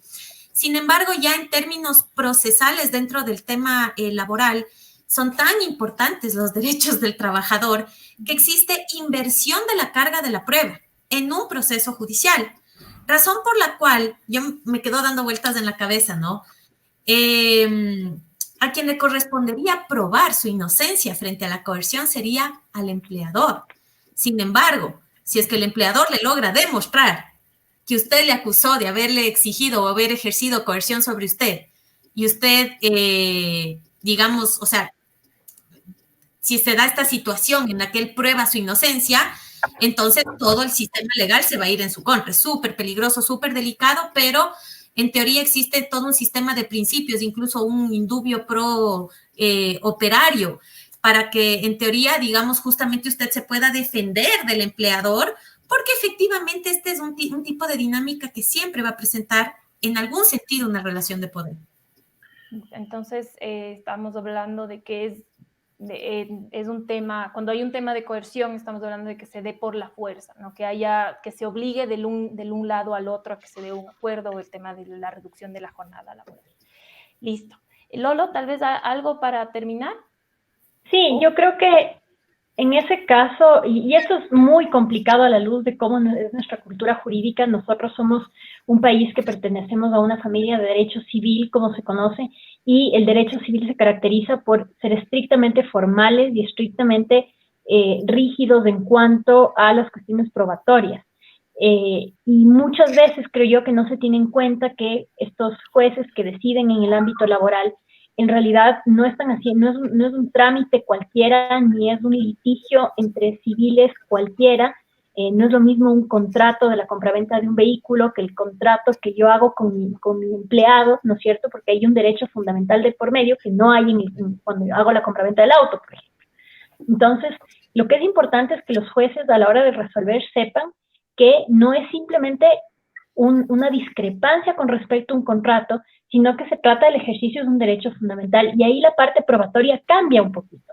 Sin embargo, ya en términos procesales dentro del tema laboral, son tan importantes los derechos del trabajador que existe inversión de la carga de la prueba en un proceso judicial. Razón por la cual yo me quedo dando vueltas en la cabeza, ¿no? A quien le correspondería probar su inocencia frente a la coerción sería al empleador. Sin embargo, si es que el empleador le logra demostrar que usted le acusó de haberle exigido o haber ejercido coerción sobre usted y usted, digamos, o sea, si se da esta situación en la que él prueba su inocencia, entonces todo el sistema legal se va a ir en su contra. Es súper peligroso, súper delicado, pero en teoría existe todo un sistema de principios, incluso un indubio pro operario, para que en teoría, digamos, justamente usted se pueda defender del empleador, porque efectivamente este es un tipo de dinámica que siempre va a presentar en algún sentido una relación de poder. Entonces, estamos hablando de que es un tema, cuando hay un tema de coerción, estamos hablando de que se dé por la fuerza, ¿no? Que se obligue del un lado al otro a que se dé un acuerdo, o el tema de la reducción de la jornada laboral. Listo. Lolo, tal vez algo para terminar. Sí, yo creo que en ese caso, y esto es muy complicado a la luz de cómo es nuestra cultura jurídica, nosotros somos un país que pertenecemos a una familia de derecho civil, como se conoce, y el derecho civil se caracteriza por ser estrictamente formales y estrictamente rígidos en cuanto a las cuestiones probatorias. Y muchas veces creo yo que no se tiene en cuenta que estos jueces que deciden en el ámbito laboral en realidad no están haciendo, no es un trámite cualquiera, ni es un litigio entre civiles cualquiera, no es lo mismo un contrato de la compraventa de un vehículo que el contrato que yo hago con mi empleado, ¿no es cierto? Porque hay un derecho fundamental de por medio que no hay cuando hago la compraventa del auto, por ejemplo. Entonces, lo que es importante es que los jueces a la hora de resolver sepan que no es simplemente una discrepancia con respecto a un contrato, sino que se trata del ejercicio de un derecho fundamental, y ahí la parte probatoria cambia un poquito.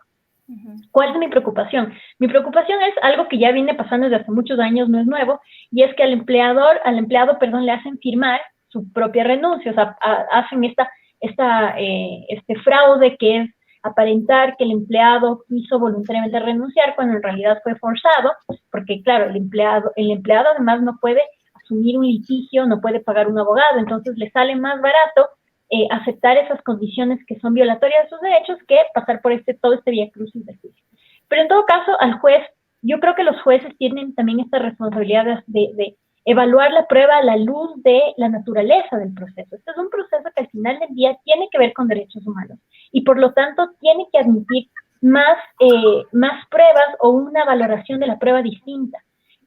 ¿Cuál es mi preocupación? Mi preocupación es algo que ya viene pasando desde hace muchos años, no es nuevo, y es que al empleado, le hacen firmar su propia renuncia, o sea, hacen este fraude que es aparentar que el empleado quiso voluntariamente renunciar cuando en realidad fue forzado, porque claro, el empleado además no puede asumir un litigio, no puede pagar un abogado, entonces le sale más barato aceptar esas condiciones que son violatorias de sus derechos que pasar por todo este viacrucis de juicio. Pero en todo caso, al juez, yo creo que los jueces tienen también esta responsabilidad de evaluar la prueba a la luz de la naturaleza del proceso. Este es un proceso que al final del día tiene que ver con derechos humanos y por lo tanto tiene que admitir más pruebas o una valoración de la prueba distinta.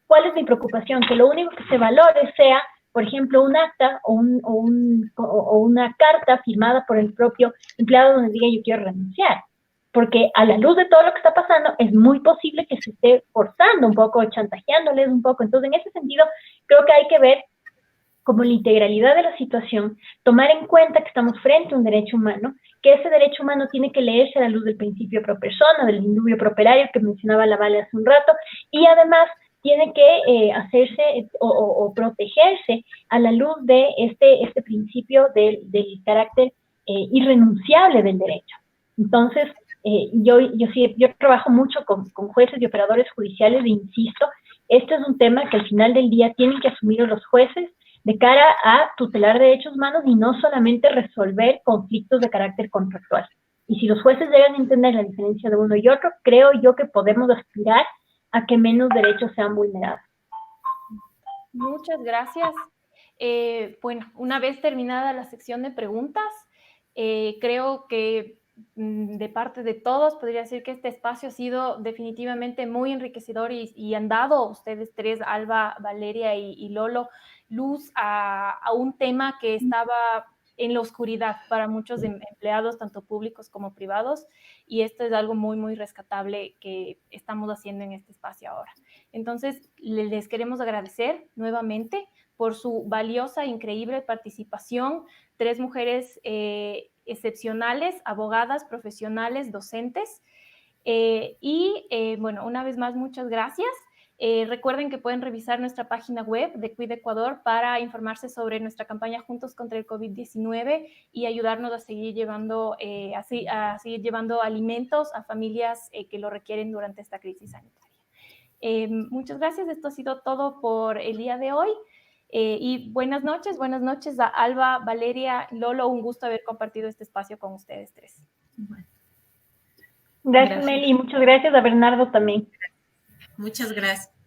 ¿Cuál es mi preocupación? Que lo único que se valore sea, por ejemplo, un acta o una carta firmada por el propio empleado donde diga yo quiero renunciar. Porque a la luz de todo lo que está pasando, es muy posible que se esté forzando un poco, chantajeándoles un poco. Entonces, en ese sentido, creo que hay que ver como la integralidad de la situación, tomar en cuenta que estamos frente a un derecho humano, que ese derecho humano tiene que leerse a la luz del principio pro persona, del indubio pro operario que mencionaba la Vale hace un rato, y además tiene que hacerse o protegerse a la luz de este principio del carácter irrenunciable del derecho. Entonces, yo trabajo mucho con jueces y operadores judiciales e insisto, este es un tema que al final del día tienen que asumir los jueces de cara a tutelar derechos humanos y no solamente resolver conflictos de carácter contractual. Y si los jueces deben entender la diferencia de uno y otro, creo yo que podemos aspirar a que menos derechos sean vulnerados. Muchas gracias. Bueno, una vez terminada la sección de preguntas, creo que de parte de todos podría decir que este espacio ha sido definitivamente muy enriquecedor y han dado ustedes tres, Alba, Valeria y Lolo, luz a un tema que estaba en la oscuridad para muchos empleados, tanto públicos como privados, y esto es algo muy, muy rescatable que estamos haciendo en este espacio ahora. Entonces, les queremos agradecer nuevamente por su valiosa, increíble participación. Tres mujeres excepcionales, abogadas, profesionales, docentes. Bueno, una vez más, muchas gracias. Recuerden que pueden revisar nuestra página web de Cuida Ecuador para informarse sobre nuestra campaña Juntos contra el COVID-19 y ayudarnos a seguir llevando, seguir llevando alimentos a familias que lo requieren durante esta crisis sanitaria. Muchas gracias. Esto ha sido todo por el día de hoy. Y buenas noches a Alba, Valeria, Lolo. Un gusto haber compartido este espacio con ustedes tres. Gracias, Meli, y muchas gracias a Bernardo también. Muchas gracias.